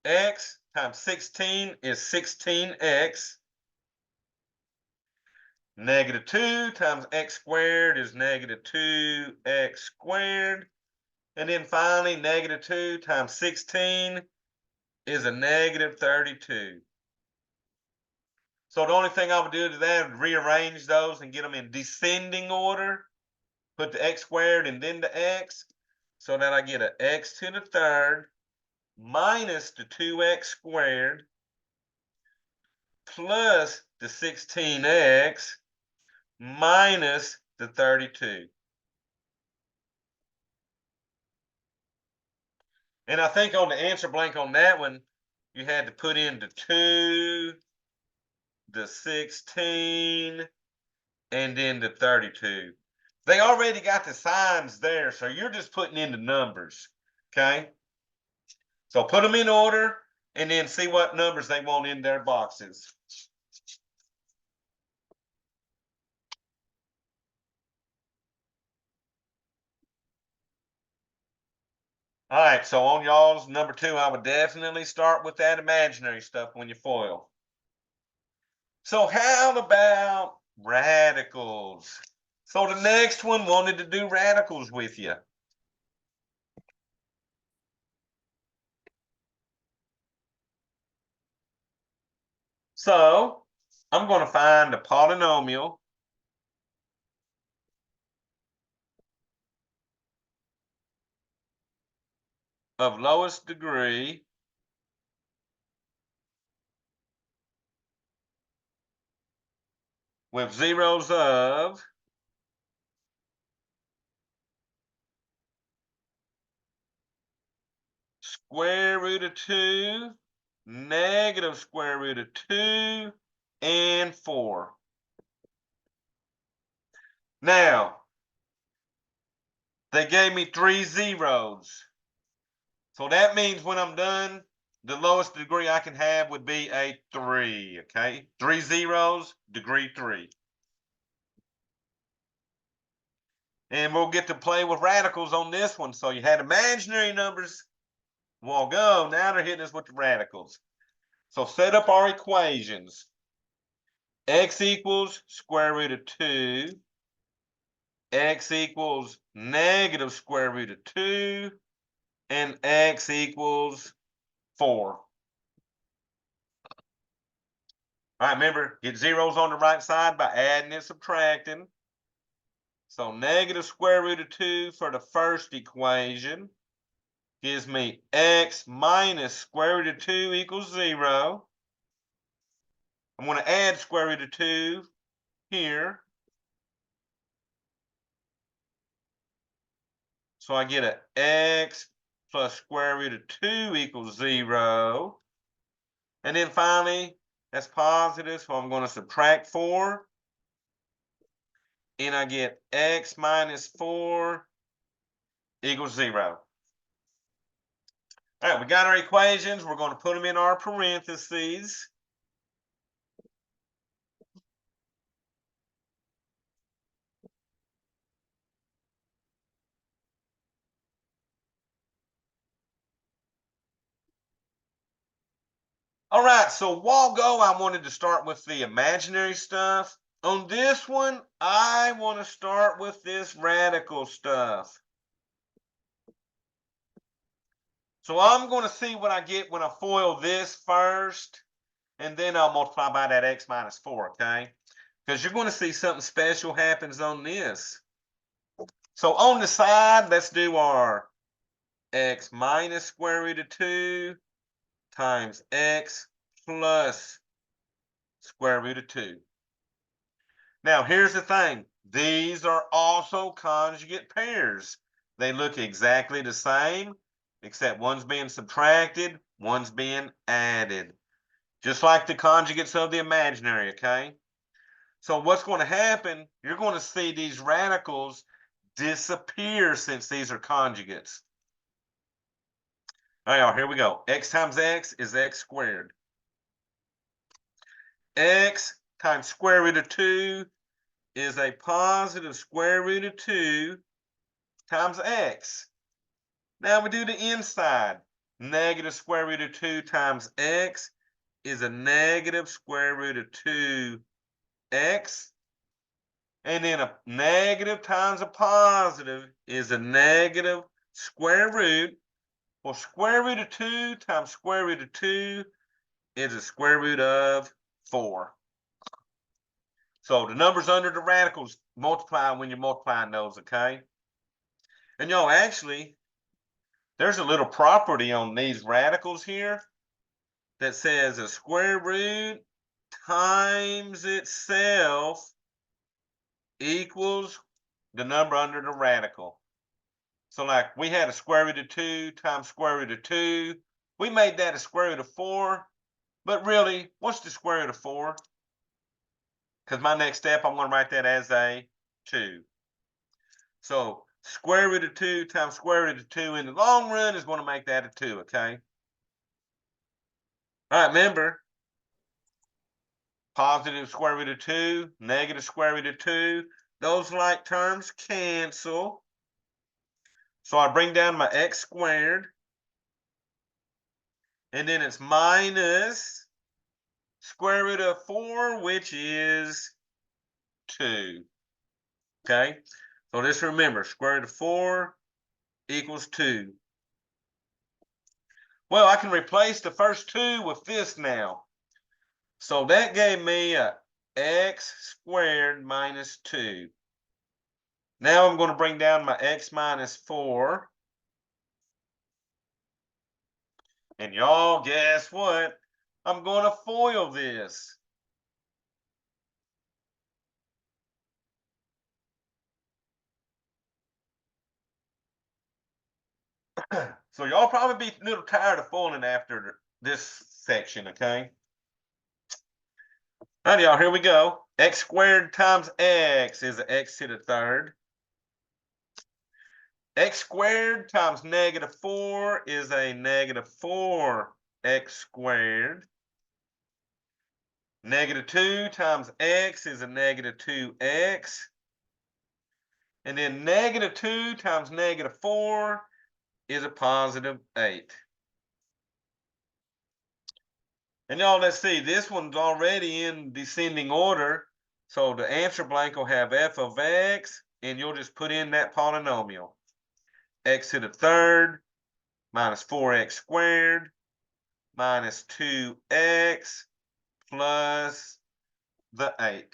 X times 16 is 16x. Negative 2 times x squared is negative 2x squared. And then finally, negative 2 times 16 is a negative 32. So the only thing I would do to that is rearrange those and get them in descending order. Put the x squared and then the x, so that I get an x to the third minus the 2x squared plus the 16x minus the 32. And I think on the answer blank on that one, you had to put in the 2, the 16, and then the 32. They already got the signs there, so you're just putting in the numbers, okay? So put them in order and then see what numbers they want in their boxes. All right, so on y'all's number 2, I would definitely start with that imaginary stuff when you FOIL. So how about radicals? So the next one wanted to do radicals with you. So I'm going to find a polynomial of lowest degree with zeros of square root of 2, negative square root of 2, and 4. Now, they gave me 3 zeros. So that means when I'm done, the lowest degree I can have would be a 3, okay? 3 zeros, degree 3. And we'll get to play with radicals on this one. So you had imaginary numbers a while ago. Now they're hitting us with the radicals. So set up our equations. X equals square root of 2. X equals negative square root of 2. And x equals 4. All right, remember, get zeros on the right side by adding and subtracting. So negative square root of 2 for the first equation gives me x minus square root of 2 equals 0. I'm going to add square root of 2 here. So I get a x plus square root of 2 equals 0. And then finally, that's positive, so I'm going to subtract 4. And I get x minus 4 equals 0. All right, we got our equations. We're going to put them in our parentheses. All right, so a while ago, I wanted to start with the imaginary stuff. On this one, I want to start with this radical stuff. So I'm going to see what I get when I FOIL this first, and then I'll multiply by that x minus 4, okay? Because you're going to see something special happens on this. So on the side, let's do our x minus square root of 2 times x plus square root of 2. Now, here's the thing. These are also conjugate pairs. They look exactly the same, except one's being subtracted, one's being added. Just like the conjugates of the imaginary, okay? So what's going to happen, you're going to see these radicals disappear since these are conjugates. All right, here we go. X times x is x squared. X times square root of 2 is a positive square root of 2 times x. Now we do the inside. Negative square root of 2 times x is a negative square root of 2x. And then a negative times a positive is a negative square root. Well, square root of 2 times square root of 2 is a square root of 4. So the numbers under the radicals multiply when you're multiplying those, okay? And actually, there's a little property on these radicals here that says a square root times itself equals the number under the radical. So like we had a square root of 2 times square root of 2. We made that a square root of 4. But really, what's the square root of 4? Because my next step, I'm going to write that as a 2. So square root of 2 times square root of 2 in the long run is going to make that a 2, okay? All right, remember, positive square root of 2, negative square root of 2, those like terms cancel. So I bring down my x squared. And then it's minus square root of 4, which is 2. Okay? So just remember, square root of 4 equals 2. Well, I can replace the first 2 with this now. So that gave me a x squared minus 2. Now I'm going to bring down my x minus 4. And y'all, guess what? I'm going to FOIL this. So y'all probably be a little tired of foiling after this section, okay? All right, y'all, here we go. X squared times x is x to the third. X squared times negative 4 is a negative 4x squared. Negative 2 times x is a negative 2x. And then negative 2 times negative 4 is a positive 8. And y'all, let's see, this one's already in descending order. So the answer blank will have f of x, and you'll just put in that polynomial. X to the third minus 4x squared minus 2x plus the 8.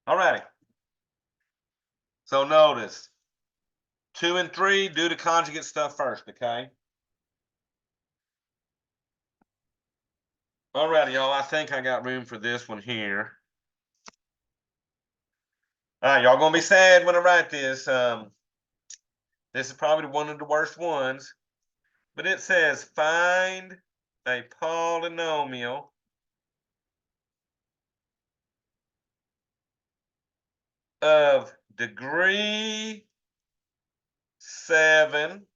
All righty. So notice 2 and 3, do the conjugate stuff first, okay? All righty, y'all. I think I got room for this one here. All right, y'all gonna be sad when I write this. This is probably one of the worst ones, but it says find a polynomial of degree 7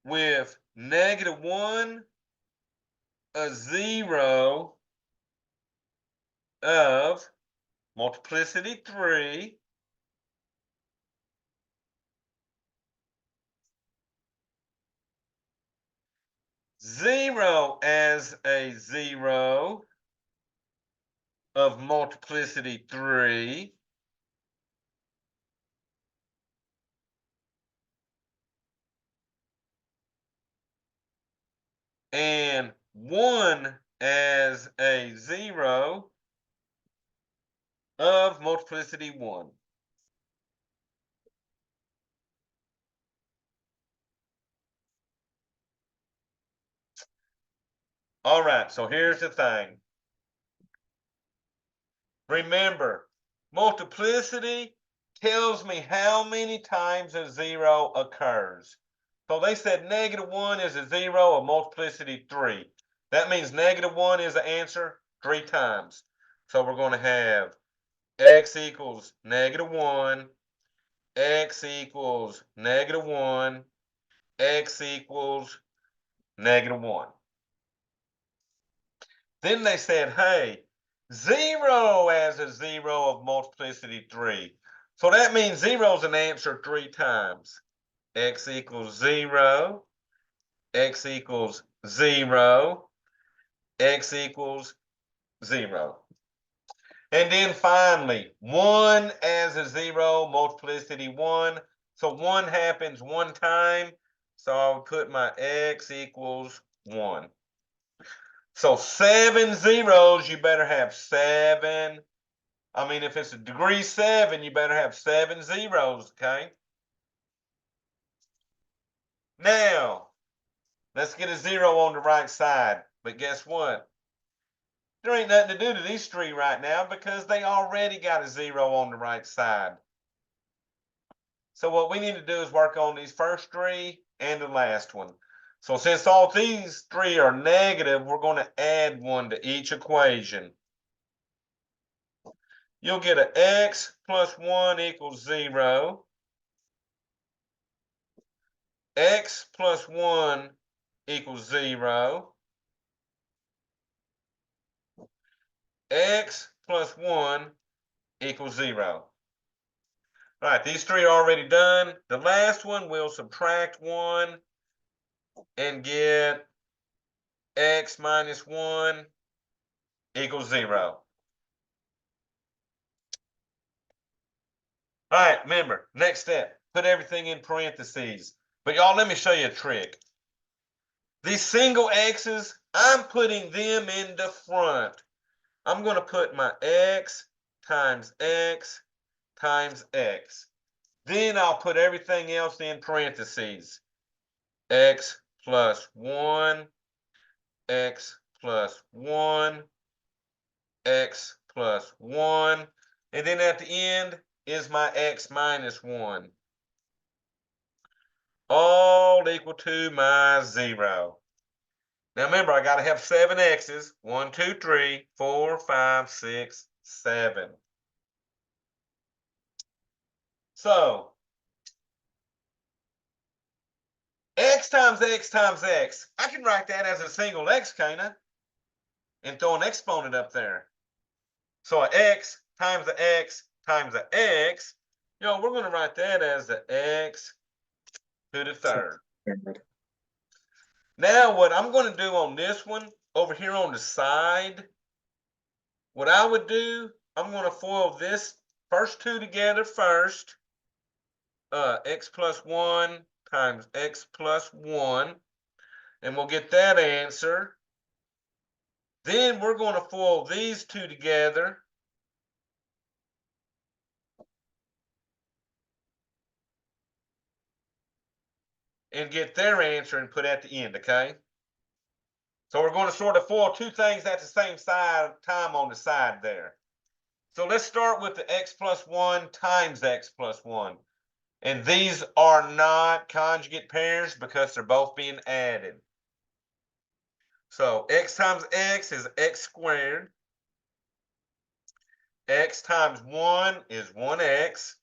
with -1, a 0 of multiplicity 3, zero as a 0 of multiplicity 3, and 1 as a 0 of multiplicity 1. All right, so here's the thing. Remember, multiplicity tells me how many times a 0 occurs. So they said -1 is a 0 of multiplicity 3. That means -1 is the answer 3 times. So we're going to have x equals -1, x equals -1, x equals -1. Then they said, hey, 0 as a 0 of multiplicity 3. So that means 0 is an answer 3 times. X equals 0, x equals 0, x equals 0. And then finally, 1 as a 0, multiplicity 1. So 1 happens 1 time. So I'll put my x equals 1. So 7 zeros, you better have 7. I mean, if it's a degree 7, you better have 7 zeros, okay? Now, let's get a 0 on the right side. But guess what? There ain't nothing to do to these 3 right now because they already got a 0 on the right side. So what we need to do is work on these first 3 and the last one. So since all these 3 are negative, we're going to add 1 to each equation. You'll get an x plus 1 equals 0. X plus 1 equals 0. X plus 1 equals 0. All right, these 3 are already done. The last one, we'll subtract 1 and get x minus 1 equals 0. All right, remember, next step, put everything in parentheses. But y'all, let me show you a trick. These single x's, I'm putting them in the front. I'm going to put my x times x times x. Then I'll put everything else in parentheses. X plus 1, x plus 1, x plus 1. And then at the end is my x minus 1. All equal to my 0. Now remember, I got to have 7 x's. 1, 2, 3, 4, 5, 6, 7. So, x times x times x. I can write that as a single x, can't I? And throw an exponent up there. So an x times the x times the x. We're going to write that as the x to the third. Now, what I'm going to do on this one, over here on the side, what I would do, I'm going to FOIL this first 2 together first. X plus 1 times x plus 1. And we'll get that answer. Then we're going to FOIL these 2 together. And get their answer and put at the end, okay? So we're going to sort of FOIL 2 things at the same time on the side there. So let's start with the x plus 1 times x plus 1. And these are not conjugate pairs because they're both being added. So x times x is x squared. X times 1 is 1x.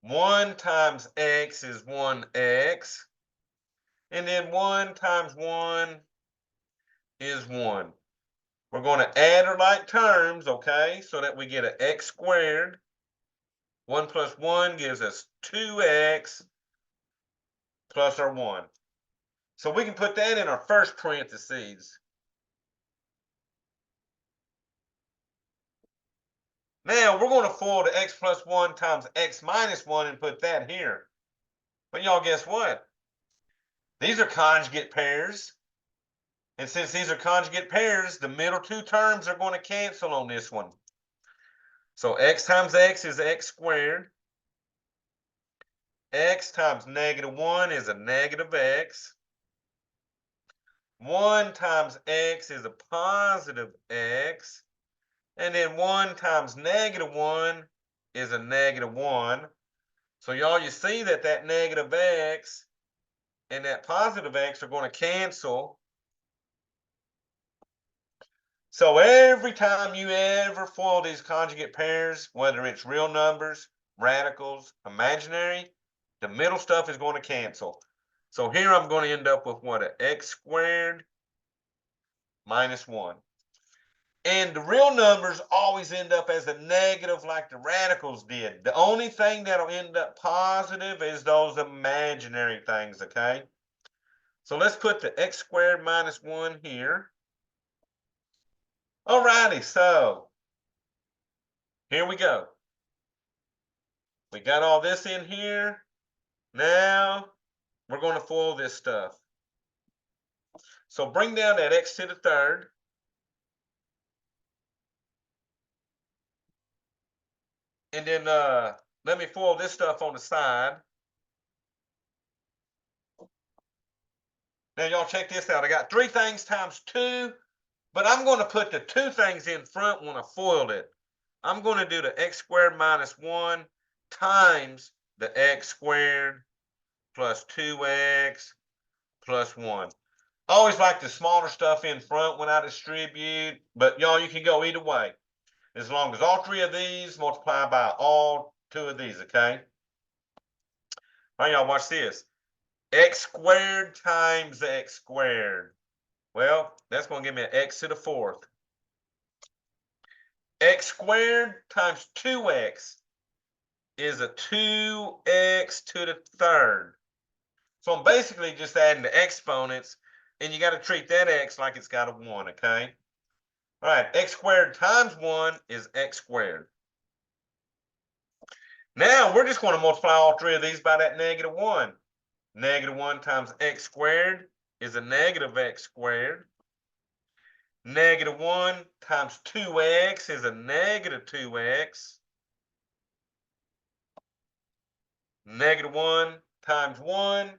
1 times x is 1x. And then 1 times 1 is 1. We're going to add our like terms, okay, so that we get an x squared. 1 plus 1 gives us 2x plus our 1. So we can put that in our first parentheses. Now we're going to FOIL the x plus 1 times x minus 1 and put that here. But y'all, guess what? These are conjugate pairs. And since these are conjugate pairs, the middle 2 terms are going to cancel on this one. So x times x is x squared. X times -1 is a negative x. 1 times x is a positive x. And then 1 times -1 is a -1. So y'all, you see that that negative x and that positive x are going to cancel. So every time you ever FOIL these conjugate pairs, whether it's real numbers, radicals, imaginary, the middle stuff is going to cancel. So here I'm going to end up with what? An x squared minus 1. And the real numbers always end up as a negative like the radicals did. The only thing that'll end up positive is those imaginary things, okay? So let's put the x squared minus 1 here. Alrighty, so here we go. We got all this in here. Now we're going to FOIL this stuff. So bring down that x to the third. And then let me foil this stuff on the side. Now y'all check this out. I got 3 things times 2, but I'm going to put the 2 things in front when I foiled it. I'm going to do the x squared minus 1 times the x squared plus 2x plus 1. I always like the smaller stuff in front when I distribute, but y'all, you can go either way. As long as all 3 of these multiply by all 2 of these, okay? All right, y'all, watch this. X squared times x squared. Well, that's going to give me an x to the 4th. X squared times 2x is a 2x to the 3rd. So I'm basically just adding the exponents, and you got to treat that x like it's got a 1, okay? All right, x squared times 1 is x squared. Now we're just going to multiply all 3 of these by that negative 1. Negative 1 times x squared is a negative x squared. Negative 1 times 2x is a negative 2x. Negative 1 times 1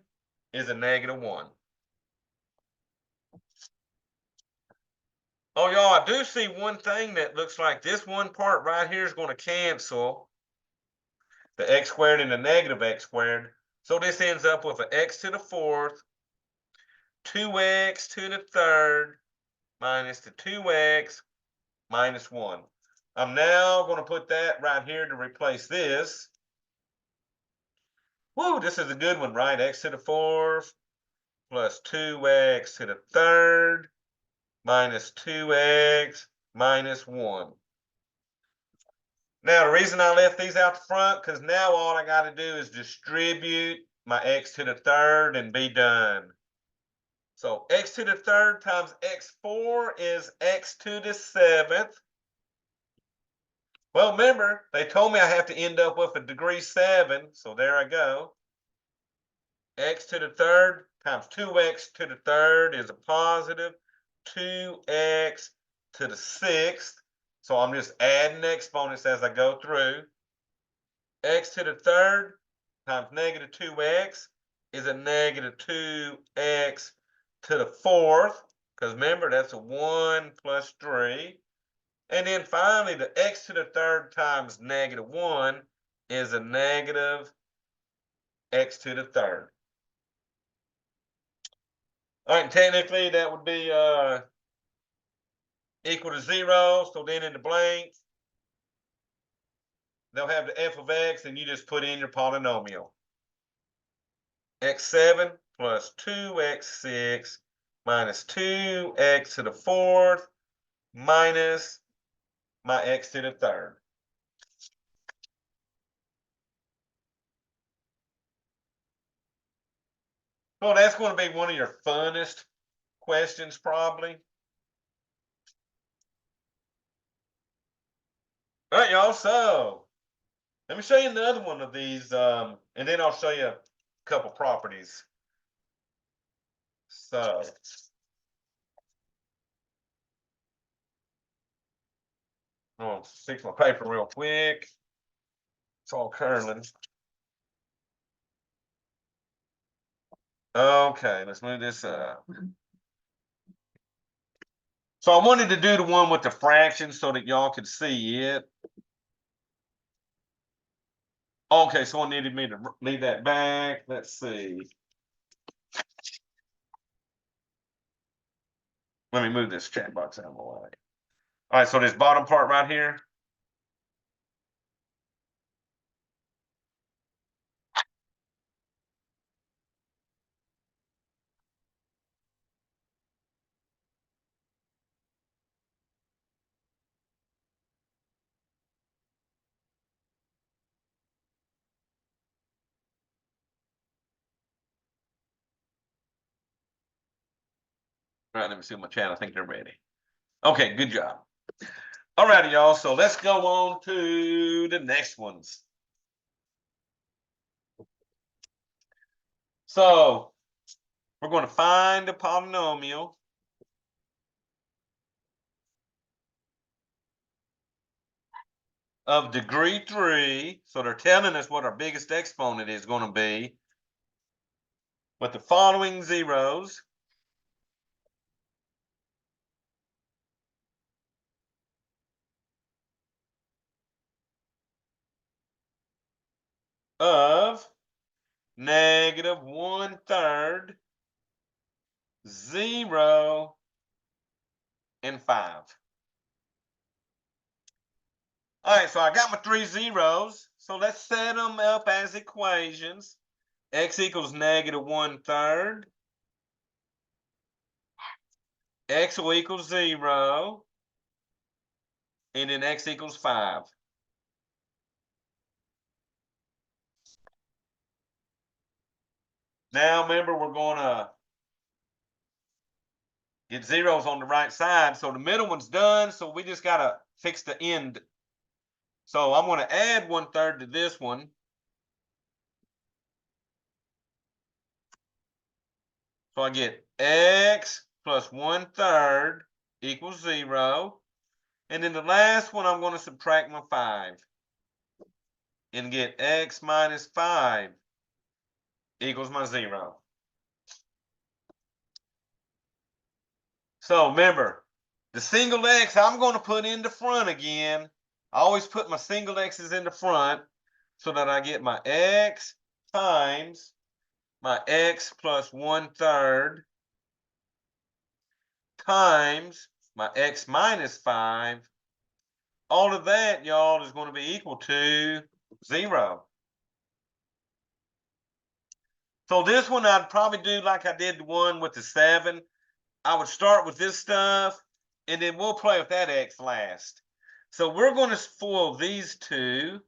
is a negative 1. Oh, y'all, I do see one thing that looks like this one part right here is going to cancel the x squared and the negative x squared. So this ends up with an x to the 4th, 2x to the 3rd, minus the 2x minus 1. I'm now going to put that right here to replace this. Whoa, this is a good one, right? X to the 4th plus 2x to the 3rd minus 2x minus 1. Now, the reason I left these out the front, because now all I got to do is distribute my x to the 3rd and be done. So x to the 3rd times x4 is x to the 7th. Well, remember, they told me I have to end up with a degree 7, so there I go. X to the 3rd times 2x to the 3rd is a positive 2x to the 6th. So I'm just adding exponents as I go through. X to the 3rd times negative 2x is a negative 2x to the 4th. Because remember, that's a 1 plus 3. And then finally, the x to the 3rd times negative 1 is a negative x to the 3rd. All right, technically that would be equal to 0. So then in the blank, they'll have the f of x, and you just put in your polynomial. x7 plus 2x6 minus 2x to the 4th minus my x to the 3rd. Well, that's going to be one of your funnest questions, probably. All right, y'all. So let me show you another one of these, and then I'll show you a couple properties. So I'm going to fix my paper real quick. It's all curling. Okay, let's move this up. So I wanted to do the one with the fractions so that y'all could see it. Okay, so I needed me to leave that back. Let's see. Let me move this chat box out of the way. All right, so this bottom part right here. All right, let me see my chat. I think they're ready. Okay, good job. All righty, y'all. So let's go on to the next ones. So we're going to find a polynomial of degree 3. So they're telling us what our biggest exponent is going to be with the following zeros. Of negative 1/3, 0, and 5. All right, so I got my 3 zeros. So let's set them up as equations. X equals negative 1/3. X will equal 0. And then X equals 5. Now remember, we're going to get zeros on the right side. So the middle one's done. So we just got to fix the end. So I'm going to add 1/3 to this one. So I get X plus 1/3 equals 0. And then the last one, I'm going to subtract my 5 and get X minus 5 equals my 0. So remember, the single X I'm going to put in the front again. I always put my single X's in the front so that I get my X times my X plus 1/3 times my X minus 5. All of that, y'all, is going to be equal to 0. So this one, I'd probably do like I did the one with the 7. I would start with this stuff, and then we'll play with that X last. So we're going to FOIL these two,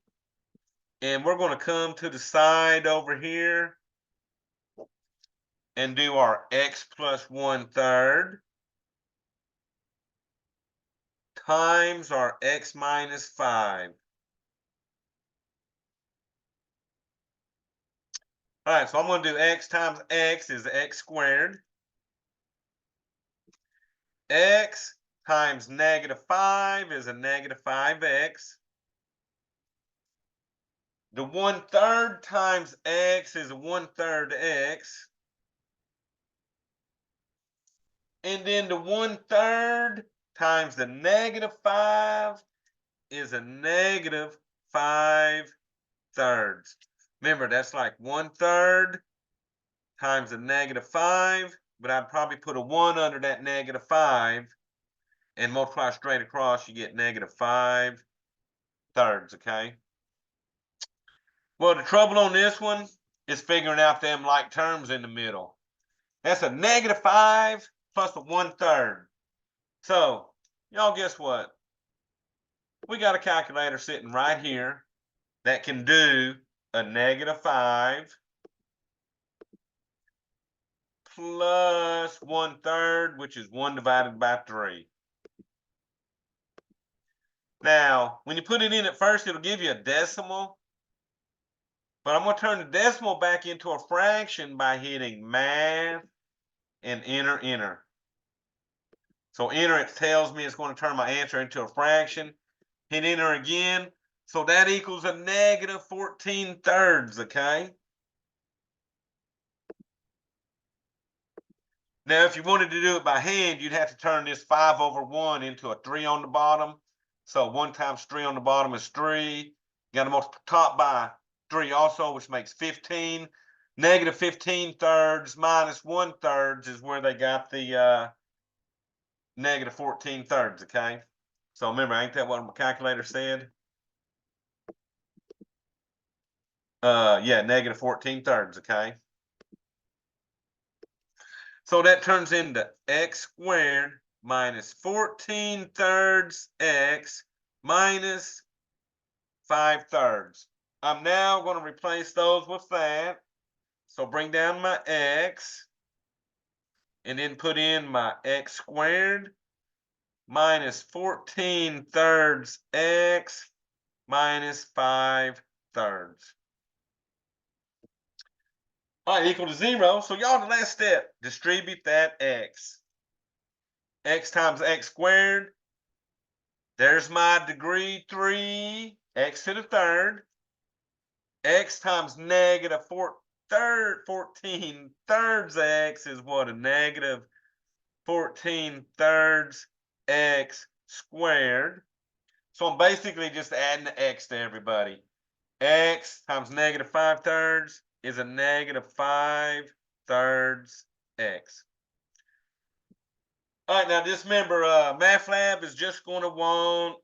and we're going to come to the side over here and do our X plus 1/3 times our X minus 5. All right, so I'm going to do X times X is X squared. X times negative 5 is a negative 5X. The 1/3 times X is a 1/3 X. And then the 1/3 times the negative 5 is a negative 5/3. Remember, that's like 1/3 times a negative 5, but I'd probably put a 1 under that negative 5 and multiply straight across, you get negative 5/3, okay? Well, the trouble on this one is figuring out them like terms in the middle. That's a negative 5 plus a 1/3. So, y'all guess what? We got a calculator sitting right here that can do a negative 5 plus 1/3, which is 1 divided by 3. Now, when you put it in at first, it'll give you a decimal. But I'm going to turn the decimal back into a fraction by hitting math and enter. So enter, it tells me it's going to turn my answer into a fraction. Hit enter again. So that equals a negative 14/3, okay? Now, if you wanted to do it by hand, you'd have to turn this 5/1 into a 3 on the bottom. So 1 times 3 on the bottom is 3. You got to multiply top by 3 also, which makes 15. Negative 15/3 minus 1/3 is where they got the negative 14/3, okay? So remember, ain't that what my calculator said? Yeah, negative 14/3, okay? So that turns into X squared minus 14/3 X minus 5/3. I'm now going to replace those with that. So bring down my X and then put in my X squared minus 14/3 X minus 5/3. All right, equal to 0. So y'all, the last step, distribute that X. X times X squared. There's my degree 3 x to the third, x times negative 14 thirds x is what? A negative 14 thirds x squared. So I'm basically just adding the x to everybody. X times negative 5 thirds is a negative 5 thirds x. All right, now just remember, Math Lab is just going to want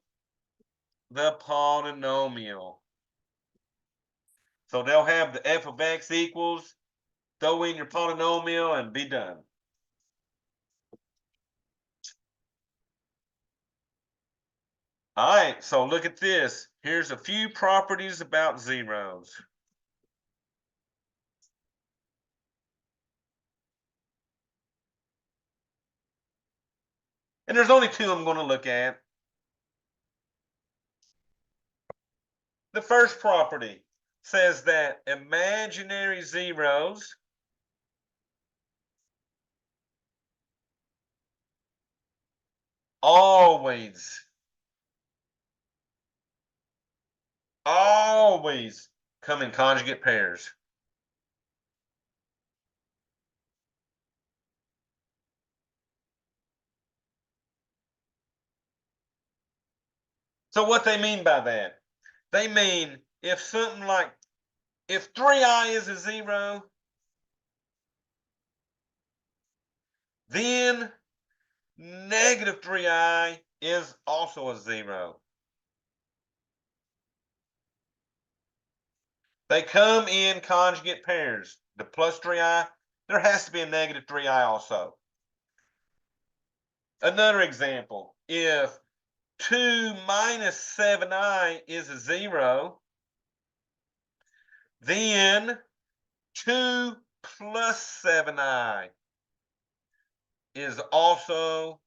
the polynomial. So they'll have the f of x equals, throw in your polynomial, and be done. All right, so look at this. Here's a few properties about zeros. And there's only two I'm going to look at. The first property says that imaginary zeros always come in conjugate pairs. So what they mean by that? They mean if something like, if 3i is a zero, then negative 3i is also a zero. They come in conjugate pairs. The plus 3i, there has to be a negative 3i also. Another example, if 2 minus 7i is a zero, then 2 plus 7i is also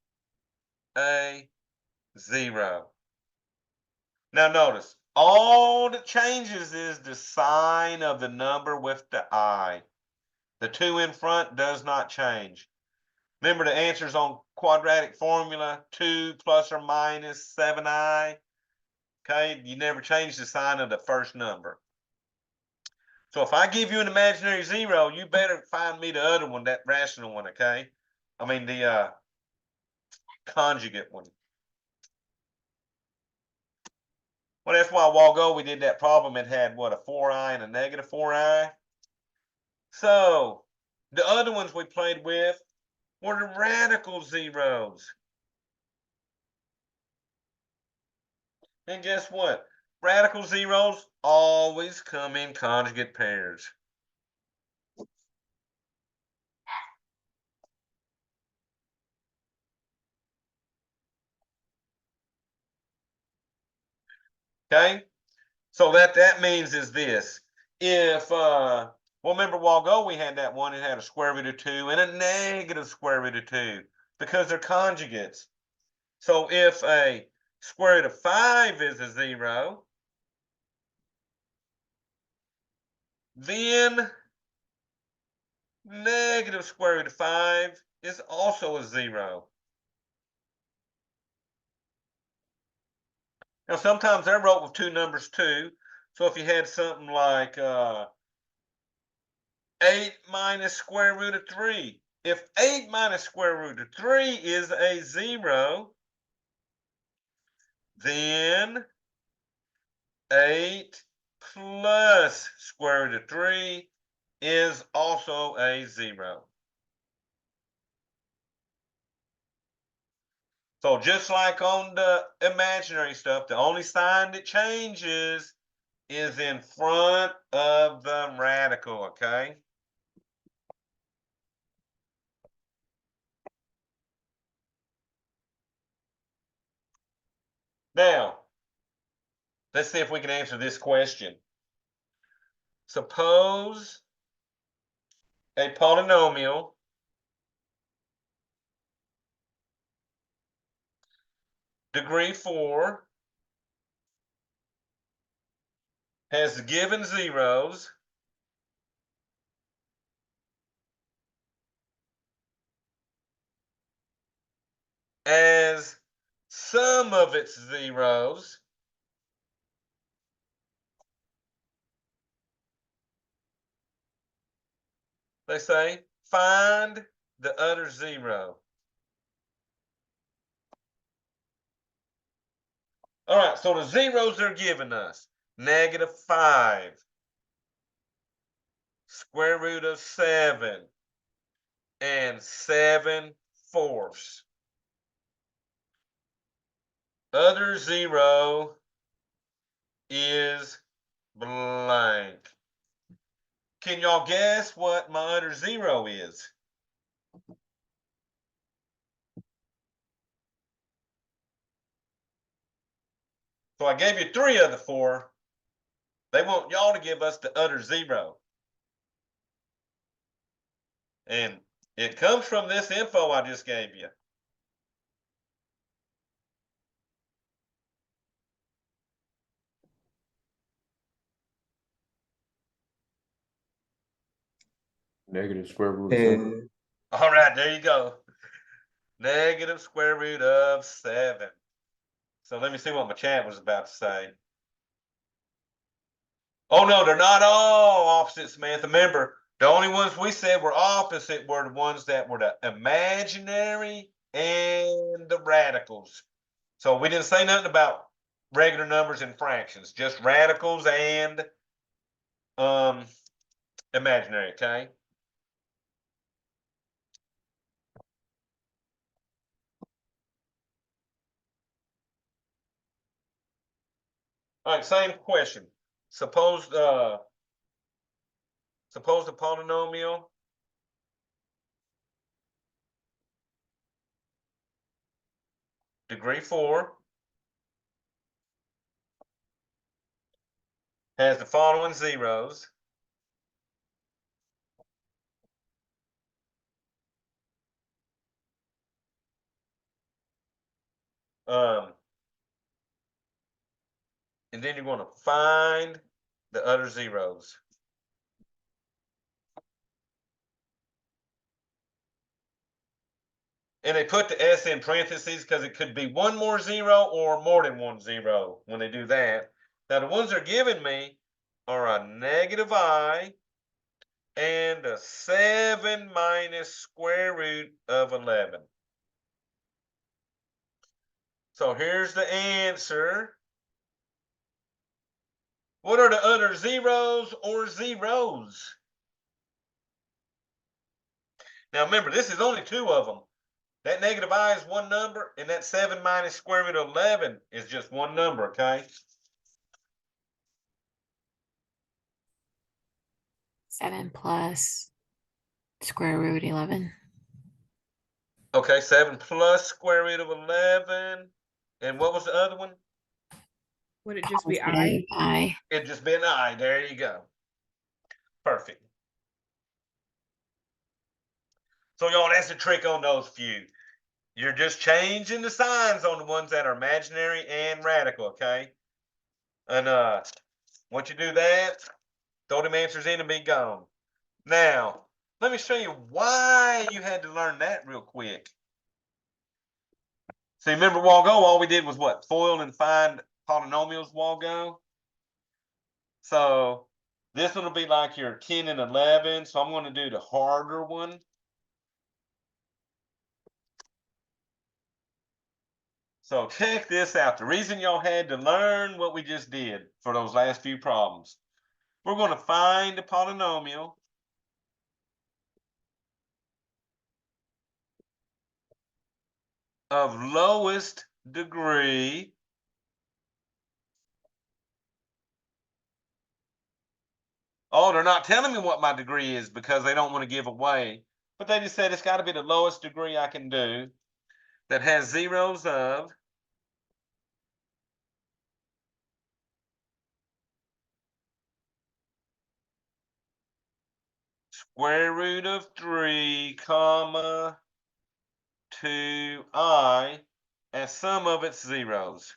a zero. Now notice, all that changes is the sign of the number with the I. The 2 in front does not change. Remember the answers on quadratic formula, 2 plus or minus 7i. Okay, you never change the sign of the first number. So if I give you an imaginary zero, you better find me the other one, that rational one, okay? I mean the conjugate one. Well, that's why a while ago we did that problem. It had, what, a 4i and a negative 4i? So the other ones we played with were the radical zeros. And guess what? Radical zeros always come in conjugate pairs. Okay? So that means is this. If, well, remember a while ago we had that one, it had a square root of 2 and a negative square root of 2 because they're conjugates. So if a square root of 5 is a zero, then negative square root of 5 is also a zero. Now, sometimes they're wrote with two numbers too. So if you had something like 8 minus square root of 3, if 8 minus square root of 3 is a zero, then 8 plus square root of 3 is also a zero. So just like on the imaginary stuff, the only sign that changes is in front of the radical, okay? Now, let's see if we can answer this question. Suppose a polynomial degree 4 has given zeros as some of its zeros They say, find the other zero. All right, so the zeros they're giving us, -5, square root of 7, and 7/4. Other zero is blank. Can y'all guess what my other zero is? So I gave you 3 of the 4. They want y'all to give us the other zero. And it comes from this info I just gave you. Negative square root of 7. All right, there you go. Negative square root of 7. So let me see what my chat was about to say. Oh, no, they're not all opposite, Samantha. Remember, the only ones we said were opposite were the ones that were the imaginary and the radicals. So we didn't say nothing about regular numbers and fractions, just radicals and imaginary, okay? All right, same question. Suppose the polynomial degree 4 has the following zeros. And then you're going to find the other zeros. And they put the S in parentheses because it could be one more zero or more than one zero when they do that. Now, the ones they're giving me are a -I and a 7 minus square root of 11. So here's the answer. What are the other zeros or zeros? Now, remember, this is only 2 of them. That -I is one number, and that 7 minus square root of 11 is just one number, okay? 7 plus square root 11. Okay, 7 plus square root of 11. And what was the other one? Would it just be Positive I. It'd just be an I. There you go. Perfect. So, y'all, that's the trick on those few. You're just changing the signs on the ones that are imaginary and radical, okay? And once you do that, throw them answers in and be gone. Now, let me show you why you had to learn that real quick. So remember a while ago, all we did was what? FOIL and find polynomials a while ago. So this one will be like your 10 and 11. So I'm going to do the harder one. So check this out. The reason y'all had to learn what we just did for those last few problems. We're going to find a polynomial of lowest degree Oh, they're not telling me what my degree is because they don't want to give away. But they just said it's got to be the lowest degree I can do that has zeros of square root of 3, comma, 2i, and some of its zeros.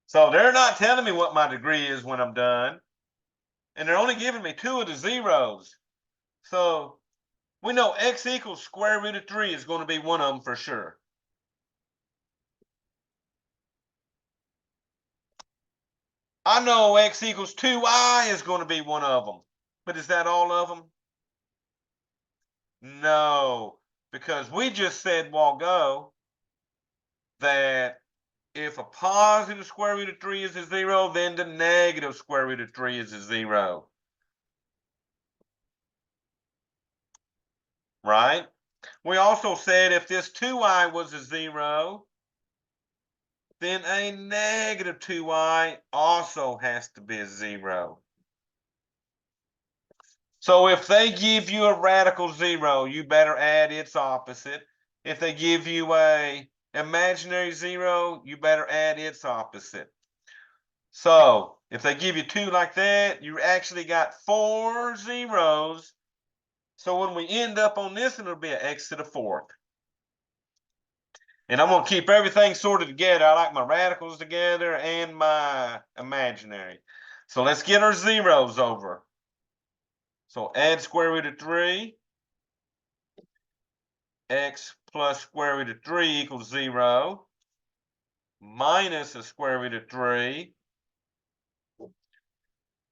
So they're not telling me what my degree is when I'm done. And they're only giving me 2 of the zeros. So we know x equals square root of 3 is going to be one of them for sure. I know x equals 2y is going to be one of them. But is that all of them? No, because we just said a while ago that if a positive square root of 3 is a 0, then the negative square root of 3 is a 0. Right? We also said if this 2y was a 0, then a negative 2y also has to be a 0. So if they give you a radical 0, you better add its opposite. If they give you a imaginary 0, you better add its opposite. So if they give you 2 like that, you actually got 4 zeros. So when we end up on this, it'll be an x to the 4th. And I'm going to keep everything sorted together. I like my radicals together and my imaginary. So let's get our zeros over. So add square root of 3. X plus square root of 3 equals 0. Minus the square root of 3.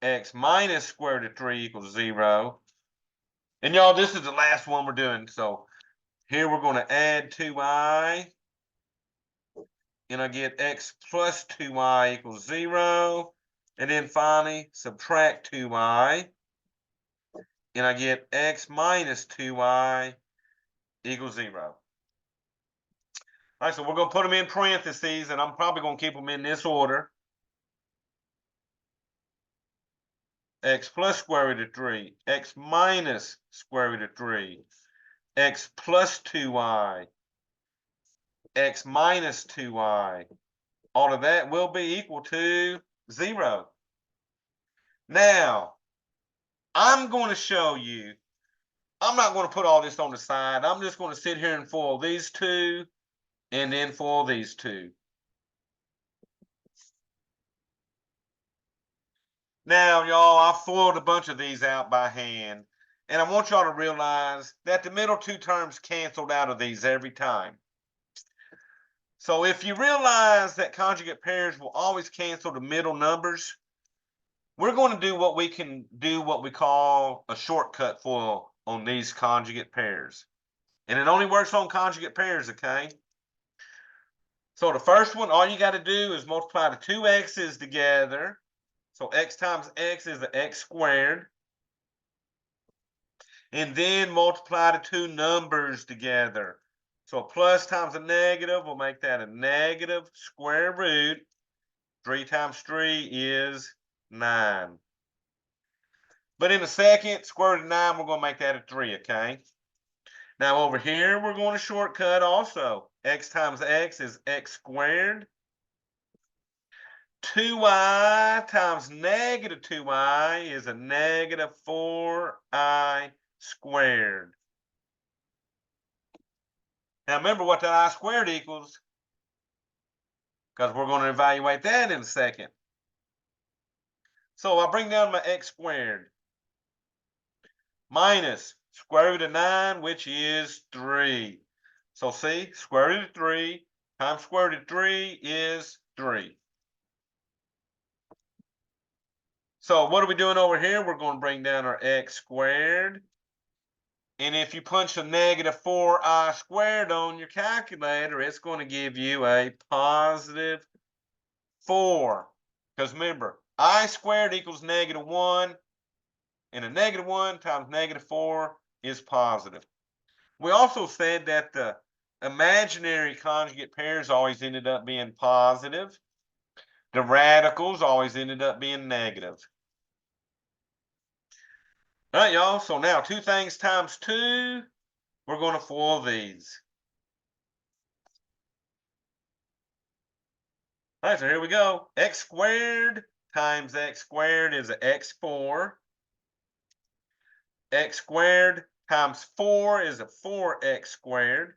X minus square root of 3 equals 0. And y'all, this is the last one we're doing. So here we're going to add 2y. And I get x plus 2y equals 0. And then finally, subtract 2y. And I get x minus 2y equals 0. All right, so we're going to put them in parentheses, and I'm probably going to keep them in this order. X plus square root of 3, x minus square root of 3, x plus 2y, x minus 2y. All of that will be equal to 0. Now, I'm going to show you, I'm not going to put all this on the side. I'm just going to sit here and FOIL these two and then FOIL these two. Now, y'all, I FOILed a bunch of these out by hand. And I want y'all to realize that the middle two terms canceled out of these every time. So if you realize that conjugate pairs will always cancel the middle numbers, we're going to do what we call a shortcut FOIL on these conjugate pairs. And it only works on conjugate pairs, okay? So the first one, all you got to do is multiply the two x's together. So x times x is the x squared. And then multiply the two numbers together. So a plus times a negative will make that a negative square root. 3 times 3 is 9. But in a second, square root of 9, we're going to make that a 3, okay? Now over here, we're going to shortcut also. X times x is x squared. 2y times negative 2y is a negative 4i squared. Now remember what that I squared equals, because we're going to evaluate that in a second. So I bring down my x squared minus square root of 9, which is 3. So see, square root of 3 times square root of 3 is 3. So what are we doing over here? We're going to bring down our x squared. And if you punch a negative 4i squared on your calculator, it's going to give you a positive 4. Because remember, I squared equals negative 1. And a negative 1 times negative 4 is positive. We also said that the imaginary conjugate pairs always ended up being positive. The radicals always ended up being negative. All right, y'all. So now 2 things times 2. We're going to FOIL these. All right, so here we go. X squared times x squared is a x4. X squared times 4 is a 4x squared.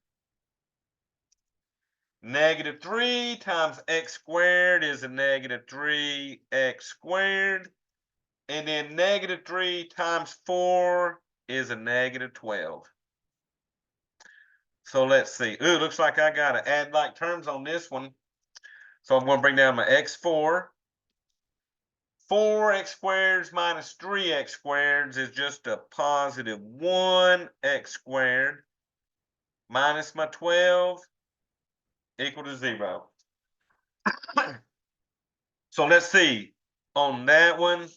Negative 3 times x squared is a negative 3x squared. And then negative 3 times 4 is a negative 12. So let's see. Ooh, looks like I got to add like terms on this one. So I'm going to bring down my x4. 4x squared minus 3x squared is just a positive 1x squared minus my 12 equal to 0. So let's see. On that one,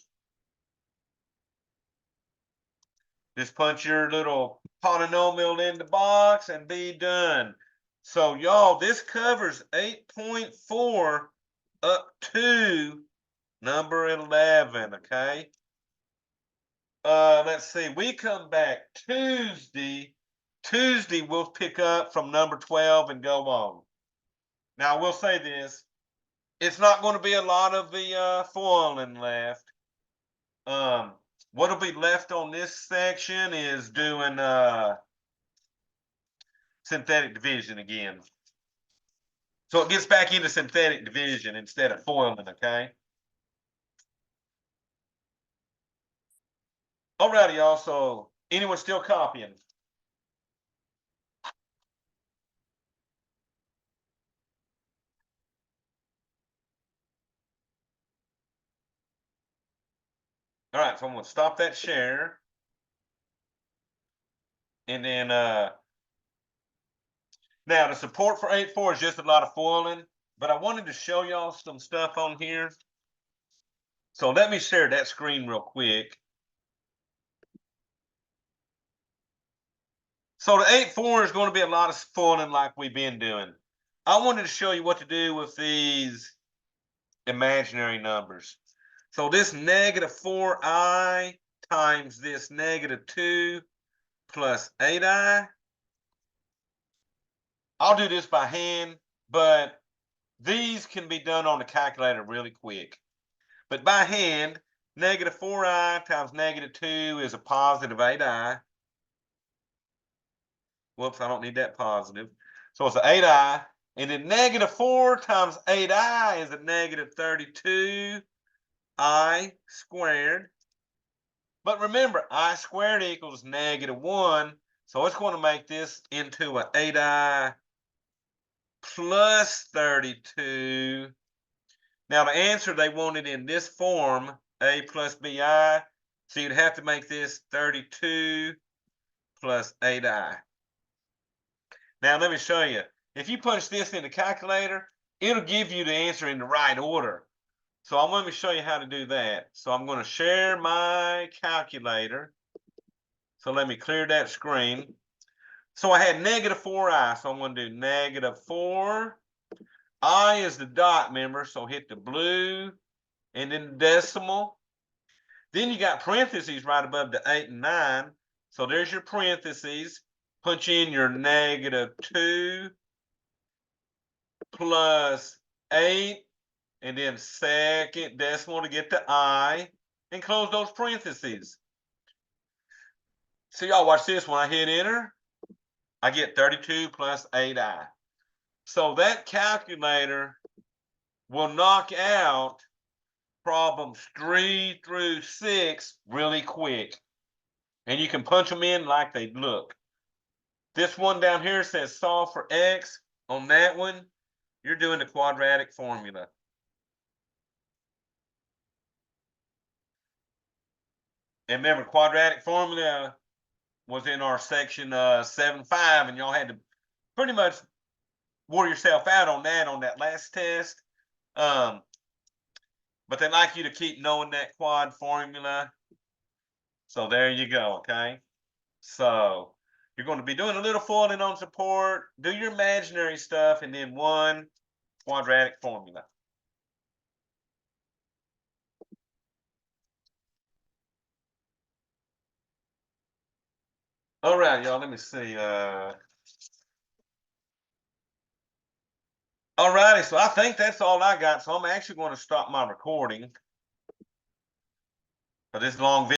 just punch your little polynomial in the box and be done. So y'all, this covers 8.4 up to number 11, okay? Let's see. We come back Tuesday. Tuesday, we'll pick up from number 12 and go on. Now, I will say this. It's not going to be a lot of the foiling left. What'll be left on this section is doing synthetic division again. So it gets back into synthetic division instead of foiling, okay? Alrighty, y'all. So anyone still copying? All right, so I'm gonna stop that share. And then now the support for 8.4 is just a lot of foiling, but I wanted to show y'all some stuff on here. So let me share that screen real quick. So the 8.4 is going to be a lot of foiling like we've been doing. I wanted to show you what to do with these imaginary numbers. So this negative 4i times this negative 2 plus 8i. I'll do this by hand, but these can be done on the calculator really quick. But by hand, negative 4i times negative 2 is a positive 8i. Whoops, I don't need that positive. So it's an 8i. And then negative 4 times 8i is a negative 32i squared. But remember, I squared equals negative 1. So it's going to make this into an 8i plus 32. Now, the answer they wanted in this form, a plus bi. So you'd have to make this 32 plus 8i. Now, let me show you. If you punch this in the calculator, it'll give you the answer in the right order. So I'm going to show you how to do that. So I'm going to share my calculator. So let me clear that screen. So I had negative 4i. So I'm going to do negative 4. I is the dot, remember? So hit the blue and then the decimal. Then you got parentheses right above the 8 and 9. So there's your parentheses. Punch in your negative 2 plus 8, and then second decimal to get the I, and close those parentheses. So y'all watch this. When I hit enter, I get 32 plus 8i. So that calculator will knock out problems 3 through 6 really quick. And you can punch them in like they look. This one down here says solve for x. On that one, you're doing the quadratic formula. And remember, quadratic formula was in our section 7.5, and y'all had to pretty much wore yourself out on that last test. But they like you to keep knowing that quad formula. So there you go, okay? So you're going to be doing a little foiling on support, do your imaginary stuff, and then one quadratic formula. All right, y'all, let me see. All righty, so I think that's all I got. So I'm actually going to stop my recording for this long video.